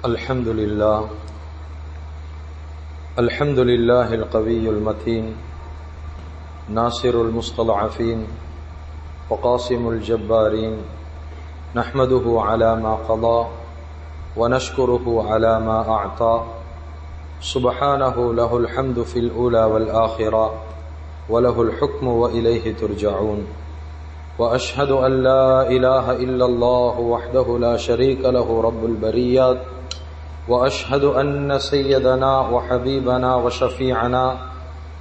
الحمد لله القوي المتين ناصر المستضعفين وقاسم الجبارين نحمده على ما قضى ونشكره على ما أعطى سبحانه له الحمد في الأولى والآخرة وله الحكم وإليه ترجعون وأشهد أن لا إله إلا الله وحده لا شريك له رب البريات وأشهد أن سيدنا وحبيبنا وشفيعنا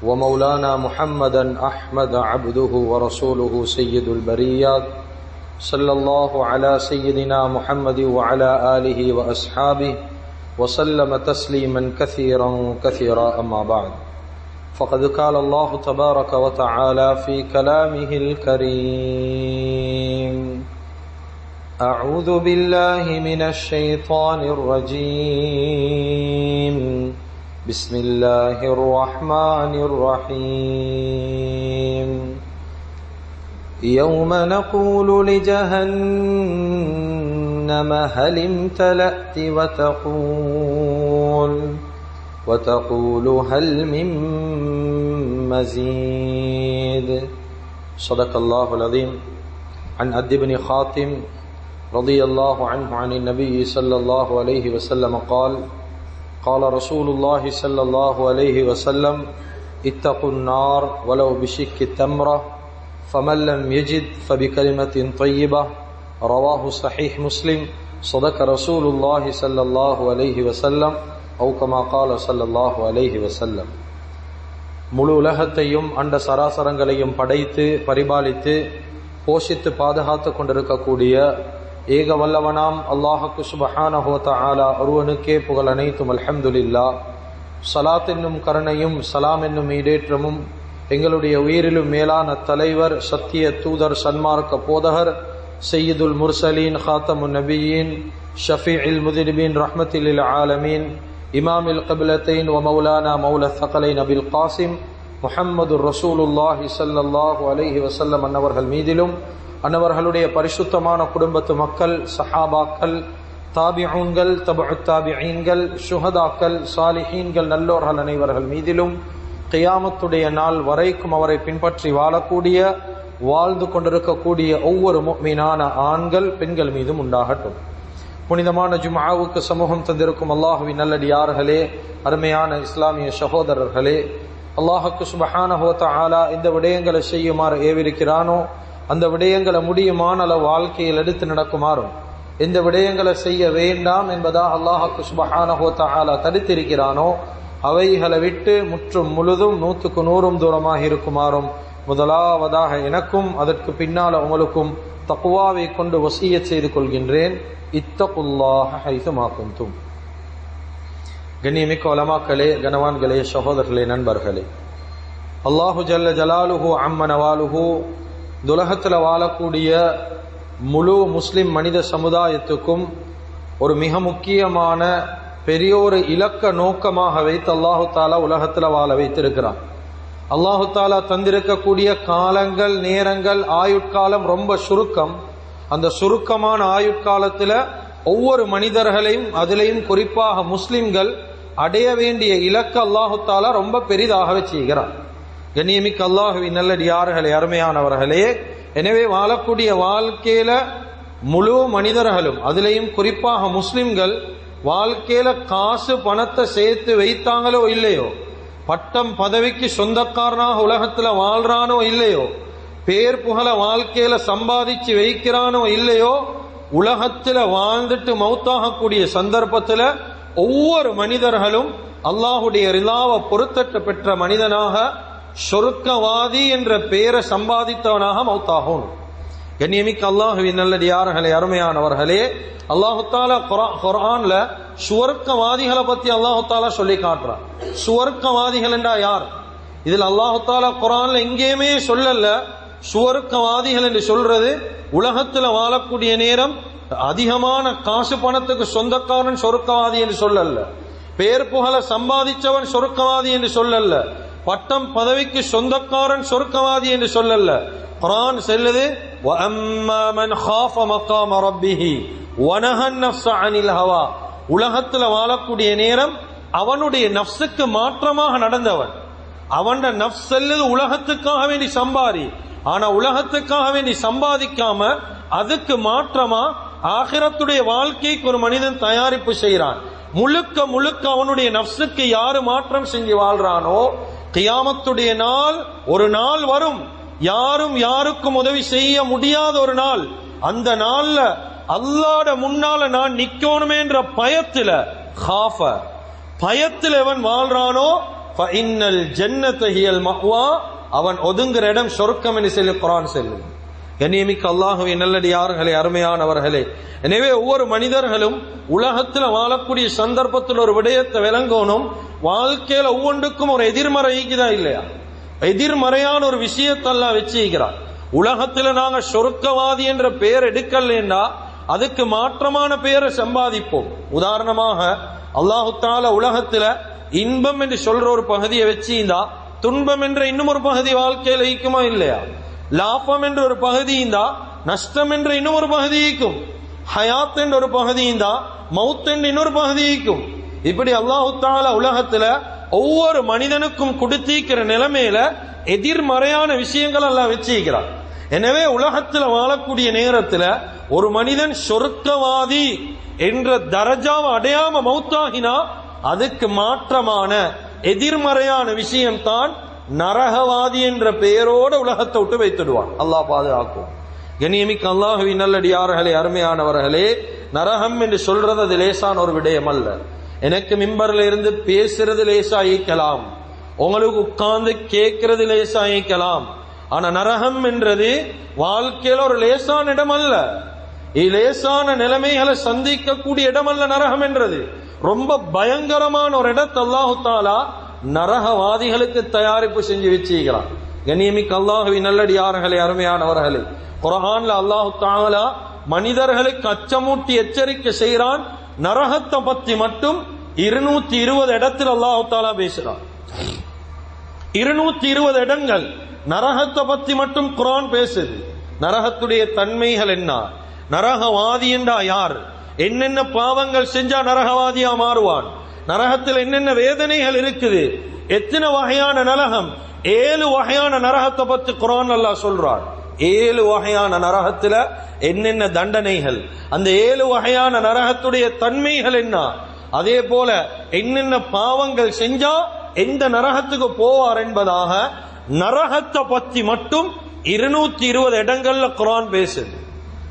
ومولانا محمدا أحمد عبده ورسوله سيد البريات صلى الله على سيدنا محمد وعلى آله وأصحابه وسلم تسليما كثيرا كثيرا أما بعد فقد قال الله تبارك وتعالى في كلامه الكريم أعوذ بالله من الشيطان الرجيم بسم الله الرحمن الرحيم يوم نقول لجهنم هل امتلأت وتقول هل من مزيد صدق الله العظيم. عن عدي بن خاتم رضي الله عنه عن النبي صلى الله عليه وسلم قال قال رسول الله صلى الله عليه وسلم اتقوا النار ولو بشق تمرة فمن لم يجد فبكلمة طيبة رواه صحيح مسلم صدق رسول الله صلى الله عليه وسلم أو كما قال صلى الله عليه وسلم. முழு உலகத்தையும் அண்ட சராசரங்களையும் படைத்து பரிபாலித்து போஷித்து பாதுகாத்து கொண்டிருக்கக்கூடிய ஏக வல்லவனாம் அல்லாஹுக்கு சுப்ஹானஹு வ தஆலா ஒருவனுக்கே புகழ் அனைத்தும். அல்ஹம்துலில்லாஹ். ஸலாத் என்னும் கருணையும் சலாம் என்னும் ஈடேற்றமும் எங்களுடைய உயிரிலும் மேலான தலைவர் சத்திய தூதர் சன்மார்க்க போதகர் சையீதுல் முர்சலீன் ஹாத்தமுன் நபியீன் ஷஃபீஇல் முذنبين ரஹ்மத்தில் லில் ஆலமீன் இமாமில் கிப்லத்தைன் வ மௌலானா மௌலா ஸகலைன் அபில் காசிம் முஹம்மதுர் ரசூலுல்லாஹி ஸல்லல்லாஹு அலைஹி வஸல்லம் அன்னவர்கள் மீதிலும் அன்னவர்களுடைய பரிசுத்தமான குடும்பத்து மக்கள் சஹாபாக்கள் தாபிஊன்கள் தபுஉத் தாபிஈன்கள் ஷுஹதாக்கள் சாலிஹீன்கள் நல்லோர்கள் அனைவர்கள் மீதிலும் கியாமத்துடைய நாள் வரைக்கும் அவரை பின்பற்றி வாழக்கூடிய வாழ்ந்து கொண்டிருக்கக்கூடிய ஒவ்வொரு முஃமினான ஆண்கள் பெண்கள் மீதும் உண்டாகட்டும். புனிதமான ஜும்ஆவுக்கு சமூகம் தந்திருக்கும் அல்லாஹுவின் நல்லடியார்களே, அருமையான இஸ்லாமிய சகோதரர்களே, அல்லாஹுக்கு சுப்ஹானஹு வ தஆலா இந்த விடயங்களை செய்யுமாறு ஏவிருக்கிறானோ அந்த விடயங்களை முடியுமான அளவு வாழ்க்கையில் எடுத்து நடக்குமாறும் எந்த விடயங்களை செய்ய வேண்டாம் என்பதா அல்லாஹுக்கு சுப்ஹானஹு வ தஆலா தடுத்திருக்கிறானோ அவைகளை விட்டு முற்றும் முழுதும் 100க்கு 100 தூரமாக இருக்குமாறும் முதலாவதாக எனக்கும் அதற்கு பின்னால உங்களுக்கும் தக்வாவை கொண்டு வசியத் செய்து கொள்கின்றேன். இத்தகுல்லாஹ ஹைசுமா குன்தும். கண்ணியமிக்க உலமாக்களே, கனவான்களே, சகோதரர்களே, நண்பர்களே, அல்லாஹு ஜல்ல ஜலாலுஹு அம்ம நவாலுஹு துலகத்தில் வாழக்கூடிய முழு முஸ்லிம் மனித சமுதாயத்துக்கும் ஒரு மிக முக்கியமான பெரிய ஒரு இலக்க நோக்கமாக வைத்து அல்லாஹு தாலா உலகத்தில் வாழ வைத்திருக்கிறான். அல்லாஹு தாலா தந்திருக்கக்கூடிய காலங்கள், நேரங்கள், ஆயுட்காலம் ரொம்ப சுருக்கம். அந்த சுருக்கமான ஆயுட்காலத்தில் ஒவ்வொரு மனிதர்களையும் அதிலையும் குறிப்பாக முஸ்லிம்கள் அடைய வேண்டிய இலக்கு அல்லாஹு தாலா ரொம்ப பெரிதாகவே செய்கிறான். கண்ணியமிக்க அல்லாஹுவின் நல்லடியார்களே, அருமையானவர்களே, எனவே வாழக்கூடிய வாழ்க்கையில முழு மனிதர்களும் அதிலையும் குறிப்பாக முஸ்லிம்கள் வாழ்க்கையில காசு பணத்தை சேர்த்து வைத்தாங்களோ இல்லையோ, பட்டம் பதவிக்கு சொந்தக்காரனாக உலகத்துல வாழ்றானோ இல்லையோ, பேர் புகழ வாழ்க்கையில சம்பாதிச்சு வைக்கிறானோ இல்லையோ, உலகத்துல வாழ்ந்துட்டு மௌத்தாகக்கூடிய சந்தர்ப்பத்துல ஒவ்வொரு மனிதர்களும் அல்லாஹுடைய ரிலாவை பொருத்தற்ற பெற்ற மனிதனாக சொர்க்கவாதி என்ற பெயரை சம்பாதித்தவனாக மௌத்தாகும். கண்ணியமிக்க அல்லாஹுவின் நல்லடியார்களே, அருமையானவர்களே, அல்லாஹு தாலா குர்ஆன்ல சுவர்க்கவாதிகளை பத்தி அல்லாஹு தாலா சொல்லி காட்டுறான். சுவர்க்கவாதிகள் என்றா யார்? இதில் அல்லாஹு தாலா குர்ஆன்ல எங்கேயுமே சொல்லல சுவர்க்கவாதிகள் என்று சொல்றது உலகத்துல வாழக்கூடிய நேரம் அதிகமான காசு பணத்துக்கு சொந்தக்காரன் சொர்க்கவாதி என்று சொல்லல, பேர் புகழ சம்பாதிச்சவன் சொர்க்கவாதி என்று சொல்லல, பட்டம் பதவிக்கு சொந்தக்காரன் சொர்க்கவாதி என்று சொல்லல. குர்ஆன் சொல்லுது وَأَمَّا مَنْ خَافَ مَقَامَ رَبِّهِ وَنَهَى النَّفْسَ عَنِ الْهَوَى உலகத்துல வாழக்கூடிய நேரம் அவனுடைய நஃப்ஸுக்கு மாற்றமாக நடந்தவன். அவன் நஃப்ஸ் செல்லுது உலகத்துக்காக வேண்டி சம்பாதி, ஆனா உலகத்துக்காக வேண்டி சம்பாதிக்காம அதுக்கு மாற்றமா ஆகிரத்துடைய வாழ்க்கைக்கு ஒரு மனிதன் தயாரிப்பு செய்யறான். முழுக்க முழுக்க அவனுடைய நஃப்ஸுக்கு யாரு மாற்றம் செஞ்சு வாழ்றானோ, கியாமத்துடைய நாள் ஒரு நாள் வரும், யாரும் யாருக்கும் உதவி செய்ய முடியாத ஒரு நாள். அந்த நாள்ல அல்லாஹ்ட முன்னால நான் நிக்கணுமேன்ற பயத்துல எவன் வாழ்றானோ ஃபஇன்னல் ஜன்னத ஹியல் மஅவா, அவன் ஒதுங்குற இடம் சொர்க்கம் என்று சொல்லி குர்ஆன் சொல்லுது. கண்ணியமிக்க அல்லாஹ்வின் நல்லடியார்களே, அருமையானவர்களே, எனவே ஒவ்வொரு மனிதர்களும் உலகத்துல வாழக்கூடிய சந்தர்ப்பத்தில் ஒரு விடயத்தை விளங்கணும். வாழ்க்கையில ஒவ்வொன்றுக்கும் ஒரு எதிர்மறை ஈக்குதா இல்லையா? எதிர்மறையான ஒரு விஷயத்தை எல்லாம் வச்சுக்கிறான். உலகத்துல நாங்க சொர்க்கவாதி என்ற பெயர் எடுக்கலன்னா அதுக்கு மாற்றமான பெயரை சம்பாதிப்போம். உதாரணமாக அல்லாஹு தஆலா உலகத்துல இன்பம் என்று சொல்ற ஒரு பகுதியை வச்சிருந்தா துன்பம் என்ற இன்னும் ஒரு பகுதி வாழ்க்கையில் ஈக்குமா இல்லையா? லாபம் என்ற ஒரு பகுதி இருந்தா நஷ்டம் என்ற இன்னும் ஒரு பகுதி ஈக்கும், ஹயாத் என்ற ஒரு பகுதி இருந்தா மவுத் என்ற இன்னொரு பகுதி ஈக்கும். இப்படி அல்லாஹு தஆலா உலகத்துல ஒவ்வொரு மனிதனுக்கும் கொடுத்திருக்கிற நிலைமையில எதிர்மறையான விஷயங்கள் எல்லாம் வச்சிருக்கிறார். எனவே உலகத்துல வாழக்கூடிய நேரத்துல ஒரு மனிதன் சொர்க்கவாதி என்ற தரஜாவை அடையாம மௌத்தாகினா அதுக்கு மாற்றமான எதிர்மறையான விஷயம் தான் நரகவாதி என்ற பெயரோட உலகத்தை விட்டு வைத்துடுவான். அல்லாஹ் பாதுகாக்கும். கண்ணியமிக்க அல்லாஹ்வின் நல்லடியார்களே, அருமையானவர்களே, நரகம் என்று சொல்றது அது லேசான ஒரு விடயம் அல்ல. எனக்கு மிம்பர்ல இருந்து பேசுறது லேசா ஈக்கலாம், உங்களுக்கு உட்கார்ந்து கேட்கறது லேசா ஈக்கலாம். ஆனா நரகம் என்றது வாழ்க்கையில ஒரு லேசான இடம் அல்ல. லேசான நிலைமைகளை சந்திக்கக்கூடிய இடம் அல்ல நரகம் என்றது. ரொம்ப பயங்கரமான ஒரு இடத்தை அல்லாஹு தஆலா நரகவாதிகளுக்கு தயாரிப்பு செஞ்சு வச்சிருக்கிறான். கண்ணியமிக்க அல்லாஹ்வின் நல்லடியார்களே, அருமையானவர்களே, குர்ஆன்ல அல்லாஹு தஆலா மனிதர்களுக்கு அச்சமூட்டி எச்சரிக்கை செய்கிறான். நரகத்தை பத்தி மட்டும் 220 இடத்தில் அல்லாஹு தஆலா பேசுறான். 220 இடங்கள் நரகத்தை பத்தி மட்டும் குர்ஆன் பேசுது. நரகத்துடைய தன்மைகள் என்ன, நரகவாதி என்றா யார், என்னென்ன பாவங்கள் செஞ்சா நரகவாதியா மாறுவான், நரகத்தில் என்னென்ன வேதனைகள் இருக்குது, எத்தனை வகையான நரகம், 7 வகையான நரகத்தை பத்தி குர்ஆன் அல்லாஹ் சொல்றான். 7 வகையான நரகத்துல என்னென்ன தண்டனைகள், அந்த 7 வகையான நரகத்துடைய தன்மைகள் என்ன, அதே போல என்னென்ன பாவங்கள் செஞ்சா எந்த நரகத்துக்கு போவார் என்பதாக நரகத்தை பத்தி மட்டும் 220 இடங்கள்ல குர்ஆன் பேசுது.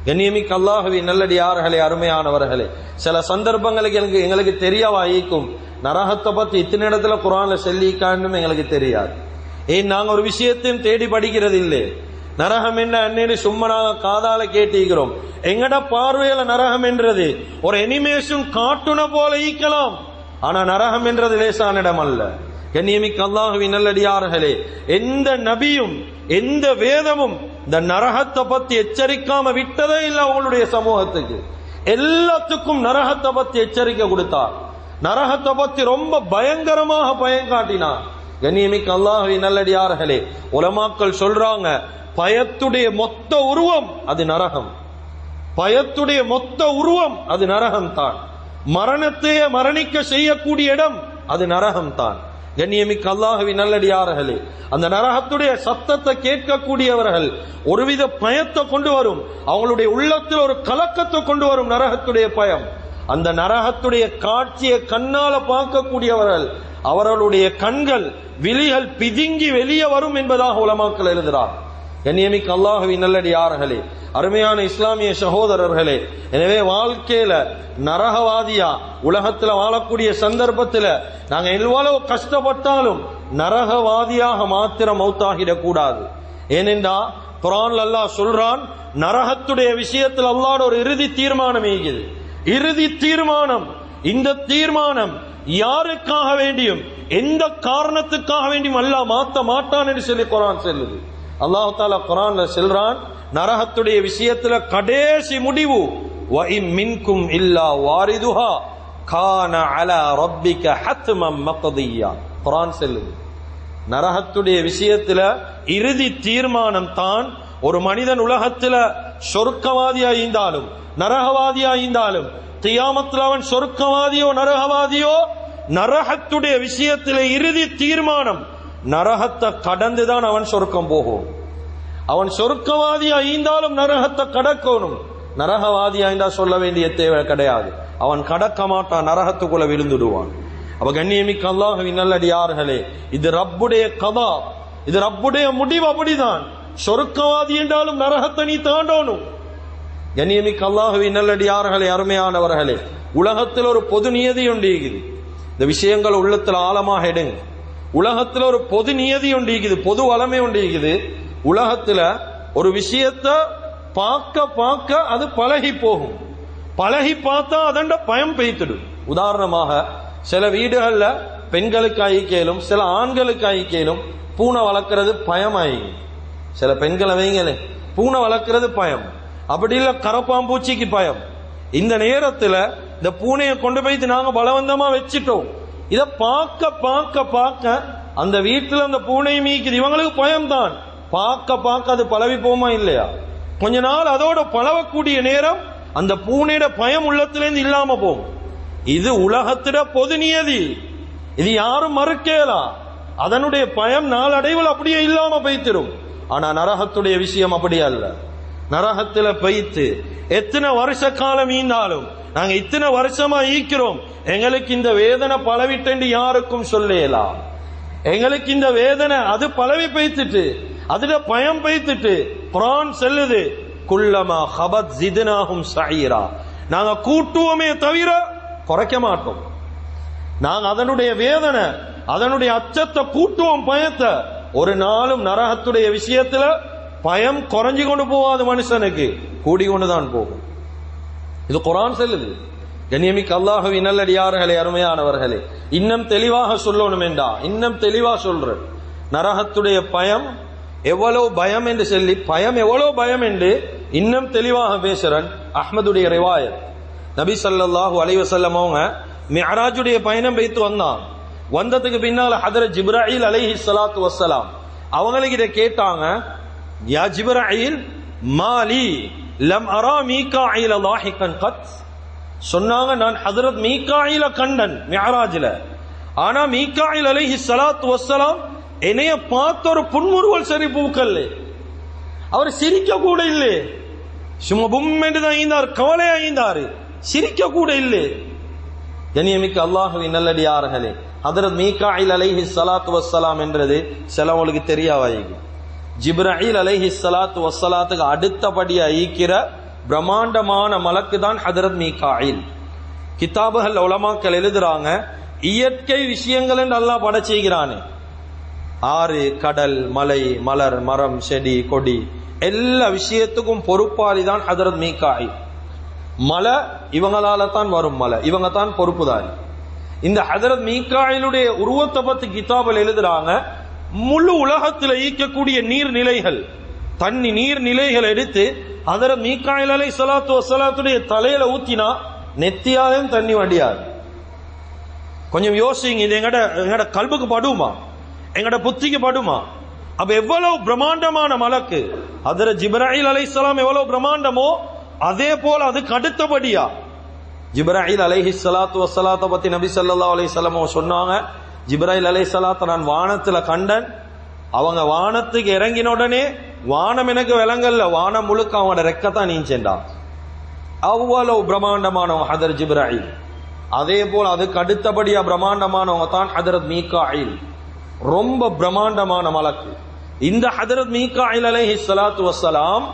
கண்ணியமிக்க அல்லாஹ்வின் நல்லடியார்களே, அருமையானவர்களே, சில சந்தர்ப்பங்களுக்கு எங்களுக்கு தெரியவா ஈக்கும் நரகத்தை பத்தி இத்தனை இடத்துல குர்ஆன்ல சொல்லிக்கான்னு எங்களுக்கு தெரியாது. ஏன் நாங்க ஒரு விஷயத்தையும் தேடி படிக்கிறது இல்லை. நரகம் என்ன அன்னைக்கு சும்மா நாங்க காதால கேட்டிருக்கிறோம். எங்கட பார்வையில நரகம் என்றது ஒரு அனிமேஷன் கார்ட்டூனை போல ஈக்கலாம். ஆனா நரகம் என்றது லேசான இடம் அல்ல. கண்ணியமிக்க அல்லாஹ்வின் நல்லடியார்களே, எந்த நபியும் எந்த வேதமும் இந்த நரகத்தை பத்தி எச்சரிக்காம விட்டதே இல்லை. அவங்களுடைய சமூகத்துக்கு எல்லாத்துக்கும் நரகத்தை பத்தி எச்சரிக்கை கொடுத்தார். நரகத்தை பத்தி ரொம்ப பயங்கரமாக பயம் காட்டினார். கண்ணியமிக்க அல்லாஹ்வின் நல்லடியார்களே, உலமாக்கள் சொல்றாங்க, பயத்துடைய மொத்த உருவம் அது நரகம். பயத்துடைய மொத்த உருவம் அது நரகம் தான். மரணத்தையே மரணிக்க செய்யக்கூடிய இடம் அது நரகம் தான். கண்ணியமிக்க அல்லாஹ்வின் நல்லடியார்களே, அந்த நரகத்துடைய சத்தத்தை கேட்கக்கூடியவர்கள் ஒருவித பயத்தை கொண்டு வரும், அவங்களுடைய உள்ளத்தில் ஒரு கலக்கத்தை கொண்டு வரும் நரகத்துடைய பயம். அந்த நரகத்துடைய காட்சியை கண்ணால பார்க்கக்கூடியவர்கள் அவர்களுடைய கண்கள் விழிகள் பிதுங்கி வெளியே வரும் என்பதாக உலமாக்கள் எழுதுகிறார். கண்ணியமிக்க அல்லாஹ்வின் நல்லடியார்களே, அருமையான இஸ்லாமிய சகோதரர்களே, எனவே வாழ்க்கையில நரகவாதியா உலகத்துல வாழக்கூடிய சந்தர்ப்பத்துல நாங்க எவ்வளவு கஷ்டப்பட்டாலும் நரகவாதியாக மாத்திரம் மௌத்தாகிடக் கூடாது. ஏனென்றா குர்ஆன்ல அல்லாஹ் சொல்றான், நரகத்துடைய விஷயத்தில் அல்லாஹ்வோட ஒரு இறுதி தீர்மானம் இருக்குது. இறுதி தீர்மானம். இந்த தீர்மானம் யாருக்காக வேண்டியும் எந்த காரணத்துக்காக வேண்டியும் அல்லாஹ் மாத்த மாட்டான் என்று சொல்லி குர்ஆன் சொல்லுது. அல்லாஹ் தஆலா குர்ஆன்ல சொல்றான், நரகத்துடைய விஷயத்துல கடைசி முடிவு, வ இம் மின்கும் இல்லா வாரிதுஹா கான அலா ரப்பிக ஹத்மம் மக்தியா. குர்ஆன் சொல்லுது, நரகத்துடைய விஷயத்துல இறுதி தீர்மானம் தான் ஒரு மனிதன் உலகத்துல சொர்க்கவாதியா இருந்தாலும் நரகவாதியா இருந்தாலும் கியாமத்தில் அவன் சொர்க்கவாதியோ நரகவாதியோ, நரகத்துடைய விஷயத்திலே இறுதி தீர்மானம் நரகத்தை கடந்துதான் அவன் சொர்க்கம் போகும். அவன் சொர்க்கவாதி ஐந்தாலும் நரகத்தை கடக்கணும். நரகவாதி ஐந்தா சொல்ல வேண்டிய தேவை கிடையாது. அவன் கடக்க மாட்டான், நரகத்துக்குள்ள விழுந்துடுவான். அப்ப கண்ணியமிக்க அல்லாஹ்வின் நல்லடியார்களே, இது ரப்புடைய கதா, இது ரப்புடைய முடிவு. அப்படிதான் சொர்க்கவாதி என்றாலும் நரகத்தை நீ தாண்டணும். கண்ணியமிக்க அல்லாஹ்வின் நல்லடியார்களே, அருமையானவர்களே, உலகத்தில் ஒரு பொது நியதி உண்டிக்குது. இந்த விஷயங்கள் உள்ளத்துல ஆழமாக எடுங்க. உலகத்துல ஒரு பொது நியதி உண்டிக்குது, பொது வளமை உண்டிக்குது. உலகத்துல ஒரு விஷயத்த பார்க்க பார்க்க அது பழகி போகும். பழகி பார்த்தா அதண்ட பயம் பெய்த்துடும். உதாரணமாக சில வீடுகள்ல பெண்களுக்கு ஐக்கியலும் சில ஆண்களுக்கு ஐக்கியலும் பூனை வளர்க்கறது பயமாயி. சில பெண்களை வைங்களே, பூனை வளர்க்கறது பயம், அப்படி இல்ல கரப்பாம்பூச்சிக்கு பயம். இந்த நேரத்துல இந்த பூனையை கொண்டு போய் நாங்க பலவந்தமா வச்சிட்டோம். இத பார்க்க பார்க்க பார்க்க அந்த வீட்டுல அந்த பூனை மீக்குது, இவங்களுக்கு பயம்தான். பார்க்க பார்க்க அது பழவி போமா இல்லையா? கொஞ்ச நாள் அதோட பழவக்கூடிய நேரம் அந்த பூனையோட பயம் உள்ளத்திலிருந்து இல்லாம போகும். இது உலகத்திட பொது நியதி, இது யாரும் மறுக்கலாம். அதனுடைய பயம் நாளடைவில் அப்படியே இல்லாம போய்த்திரும். ஆனா நரகத்துடைய விஷயம் அப்படி அல்ல. நரகத்துல பெய்த்து எத்தனை வருஷ காலம் ஈந்தாலும், நாங்க இத்தனை வருஷமா ஈக்கிறோம், எங்களுக்கு இந்த வேதனை பழவிட்டு யாருக்கும் சொல்லலாம். எங்களுக்கு இந்த வேதனை அது பழவி பெய்த்துட்டு, அதுல பயம் பெய்த்துட்டு. குர்ஆன் சொல்லுது, குல்லமா ஹபத் ஜித்னாஹும் சஈரா, நாங்க கூட்டுவோமே தவிர குறைக்க மாட்டோம். நாங்க அதனுடைய வேதனை, அதனுடைய அச்சத்தை கூட்டுவோம், பயத்தை. ஒரு நாளும் நரகத்துடைய விஷயத்துல பயம் குறைஞ்சு கொண்டு போவாது, மனுஷனுக்கு கூடிக்கொண்டுதான் போகும். இது குர்ஆன் சொல்லுது. கண்ணியமிக்க அல்லாஹ்வின் நல்லடியார்களே, அருமையானவர்களே, இன்னும் தெளிவாக சொல்லணும் என்றா, இன்னும் தெளிவா சொல்ற, நரகத்துடைய பயம் எவ்வளவு பயம் என்று சொல்லி, பயம் எவ்வளவு பயம் என்று இன்னும் தெளிவாக பேசுறன். அஹ்மதுடைய ரிவாயத், நபி ஸல்லல்லாஹு அலைஹி வஸல்லம் அவங்க மிஅராஜுடைய பயணம் வைத்து வந்தான். வந்ததுக்கு பின்னால ஹதரத் ஜிப்ராயில் அலைஹிஸ்ஸலாத்து வஸ்ஸலாம் அவங்களுக்கு இதை கேட்டாங்க, யா ஜிப்ராயில் மாலி லம் அரா மீகாயில் லாஹிகன் கத். சொன்னாங்க, நான் ஹதரத் மீகாயில கண்டன் மிஅராஜ்ல, ஆனா மீகாயில் அலைஹிஸ்ஸலாத்து வஸ்ஸலாம் என்னைய பார்த்த ஒரு புன்முறுவல் சரி பூக்கல்ல, அவர் சிரிக்க கூட இல்லை, சும்மா பும் என்றுதான் ஈந்தார், கவலையா ஈந்தாரு, சிரிக்க கூட இல்லை. கண்ணியமிக்க அல்லாஹ்வின் நல்லடியார்களே, ஹதரத் மீகாயில் அலைஹிஸ்ஸலாத்து வஸ்ஸலாம் என்றது சிலவங்களுக்கு தெரியாவாயிங்க. ஜிப்ராயில் அலைஹிஸ்ஸலாத்து வஸ்ஸலாத்துக்கு அடுத்தபடியா ஈக்கிற பிரம்மாண்டமான மலக்கு தான் ஹதரத் மீகாயில். கிதாபுகள் உலமாக்கள் எழுதுறாங்க, இயற்கை விஷயங்கள் என்று அல்லாஹ் படைச்சுகிறானே, ஆறு, கடல், மலை, மலர், மரம், செடி, கொடி, எல்லா விஷயத்துக்கும் பொறுப்பாளி தான் ஹதரத் மீகாயில். மலை இவங்களால தான் வரும், மலை இவங்க தான் பொறுப்புதாரி. இந்த ஹதரத் மீகாயிலுடைய உருவத்தை பத்தி கிதாபில் எழுதுறாங்க, முழு உலகத்தில் ஈக்கக்கூடிய நீர்நிலைகள், தண்ணி நீர்நிலைகள் எடுத்து ஹதரத் மீகாயில் அலைஹிஸ்ஸலாத்து வஸ்ஸலாத்துடைய தலையில ஊத்தினா நெத்தியாலையும் தண்ணி வடியாது. கொஞ்சம் யோசிங்க, இது எங்கட கல்புக்கு படுமா, எங்கட புத்திக்கு படுமா? அப்ப எவ்வளவு பிரம்மாண்டமான மலக்கு ஹதரத் ஜிப்ராயில் அலைஹிஸ்ஸலாம் எவ்வளவு பிரம்மாண்டமோ அதே போல அதுக்கு அடுத்தபடியா ஜிப்ராயில் அலைஹிஸ்ஸலாத்து வஸ்ஸலாத்தை பத்தி நபி ஸல்லல்லாஹு அலைஹி வஸல்லம் சொன்னாங்க, ஜிப்ராயில் அலைஹிஸ்ஸலாத்தை நான் வானத்துல கண்டன், அவங்க வானத்துக்கு இறங்கின உடனே வானம் எனக்கு விளங்கல்ல, வானம் முழுக்க அவனோட ரெக்கத்தான் நீஞ்சேன்டான். அவ்வளவு பிரம்மாண்டமானவங்க ஹதரத் ஜிப்ராயில். அதே போல அதுக்கு அடுத்தபடியா பிரம்மாண்டமானவங்க தான் ஹதரத் மீகாயில், ரொம்ப பிரம்மாண்டமான மலக்கு. இந்த ஹதரத் மீகாயில் அலைஹிஸ்ஸலாத்து வஸ்ஸலாம்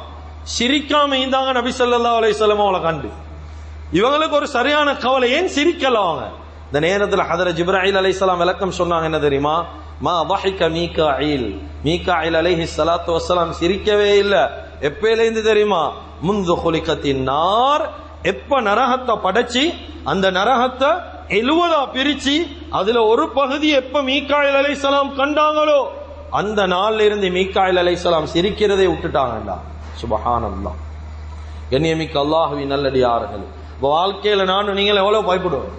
சிரிக்காம இருந்தாங்க நபி ஸல்லல்லாஹு அலைஹி வஸல்லம் அவங்கள கண்டு. இவங்களுக்கு ஒரு சரியான கவலை, ஏன் சிரிக்கலாம் அவங்க? இந்த நேரத்தில் ஹதரத் ஜிப்ராயில் அலைஹிஸ்ஸலாம் விளக்கம் சொன்னாங்க, என்ன தெரியுமா? மா வஹிக மீகாயில், மீகாயில் அலைஹிஸ்ஸலாத்து வஸ்ஸலாம் சிரிக்கவே இல்லை. எப்பயிலேந்து தெரியுமா? முந்து குலிகத்தின் நார், எப்ப நரகத்தை படைச்சி அந்த நரகத்தை 70 பிரிச்சு அதுல ஒரு பகுதி எப்ப மீகாயில் அலைஹிஸ்ஸலாம் கண்டாங்களோ அந்த நாள்ல இருந்து மீகாயில் அலைஹிஸ்ஸலாம் சிரிக்கிறதை விட்டுட்டாங்கடா. சுப்ஹானல்லாஹ். கண்ணியமிக்க அல்லாஹ்வின் நல்லடியார்களே, வாழ்க்கையில நான் நீங்கள் எவ்வளவு பயப்படுவோம்?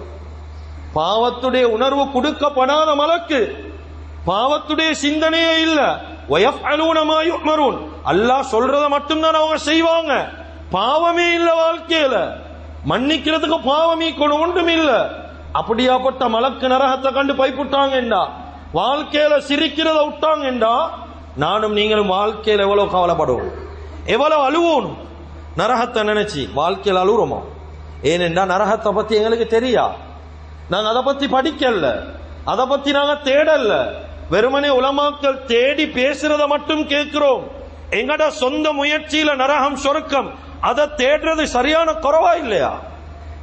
பாவத்துடைய உணர்வு கொடுக்கப்படாத மலக்கு, பாவத்துடைய சிந்தனையே இல்ல. வயஃஅலூன மா யுமரூன், அல்லாஹ் சொல்றத மட்டும்தான் அவங்க செய்வாங்க, பாவமே இல்ல வாழ்க்கையில. மன்னிக்கிறதுக்கு பாவமீ கொண்டு ஒன்றும் இல்ல. அப்படியாப்பட்ட மலக்கு நரகத்தை கண்டு பயப்பட்டாங்கண்டா, வாழ்க்கையில சிரிக்கிறத விட்டாங்கண்டா, நானும் நீங்களும் வாழ்க்கையில எவ்வளவு கவலைப்படுவோம், எவ்வளவு அழுவோம். நரகத்தை நினைச்சு வாழ்க்கையில் அழுவுறோமா? ஏனென்றா நரகத்தை பத்தி எங்களுக்கு தெரியா, நாங்க அதை பத்தி படிக்கல, அதை பத்தி நாங்க தேடல. வெறுமனே உலமாக்கள் தேடி பேசுறத மட்டும் கேட்கிறோம். எங்கட சொந்த முயற்சியில நரகம் சொர்க்கம் அதை தேடுறது சரியான குறைவா இல்லையா?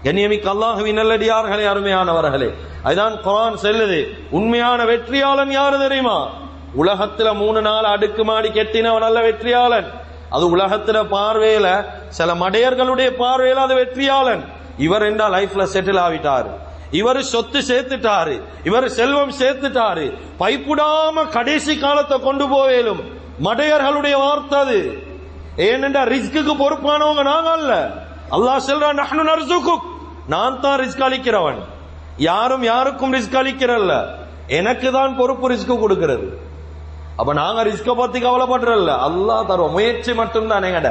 கண்ணியமிக்க அல்லாஹ்வின் நல்லடியார்களே, அருமையானவர்களே, அதுதான் குர்ஆன் சொல்லுது, உண்மையான வெற்றியாளன் யாரு தெரியுமா? உலகத்துல 3 நாள் அடுக்குமாடி கெட்டினவன் அல்ல வெற்றியாளன். அது உலகத்துல பார்வையில, சில மடையர்களுடைய பார்வையில அது வெற்றியாளன். இவர் என்றா லைஃப்ல செட்டில் ஆகிட்டாரு, இவர் சொத்து சேர்த்துட்டாரு, இவர் செல்வம் சேர்த்துட்டாரு, பைப்புடாம கடைசி காலத்தை கொண்டு போவேலும் மடையர்களுடைய வார்த்தை அது. ஏனென்றா ரிஸ்க்கு பொறுப்பானவங்க நாங்க அல்ல. அல்லாஹ் சொல்றான், நஹ்னு நர்சுகுக், நான் தான் ரிஸ்க் அளிக்கிறவன், யாரும் யாருக்கும் ரிஸ்க் அளிக்கிறல்ல, எனக்கு தான் பொறுப்பு ரிஸ்க் கொடுக்கிறது. அப்ப நாங்க ரிஸ்க பத்தி கவலைப்படுறல்ல, அல்லாஹ் தருவோம், முயற்சி மட்டும்தான் எங்கட.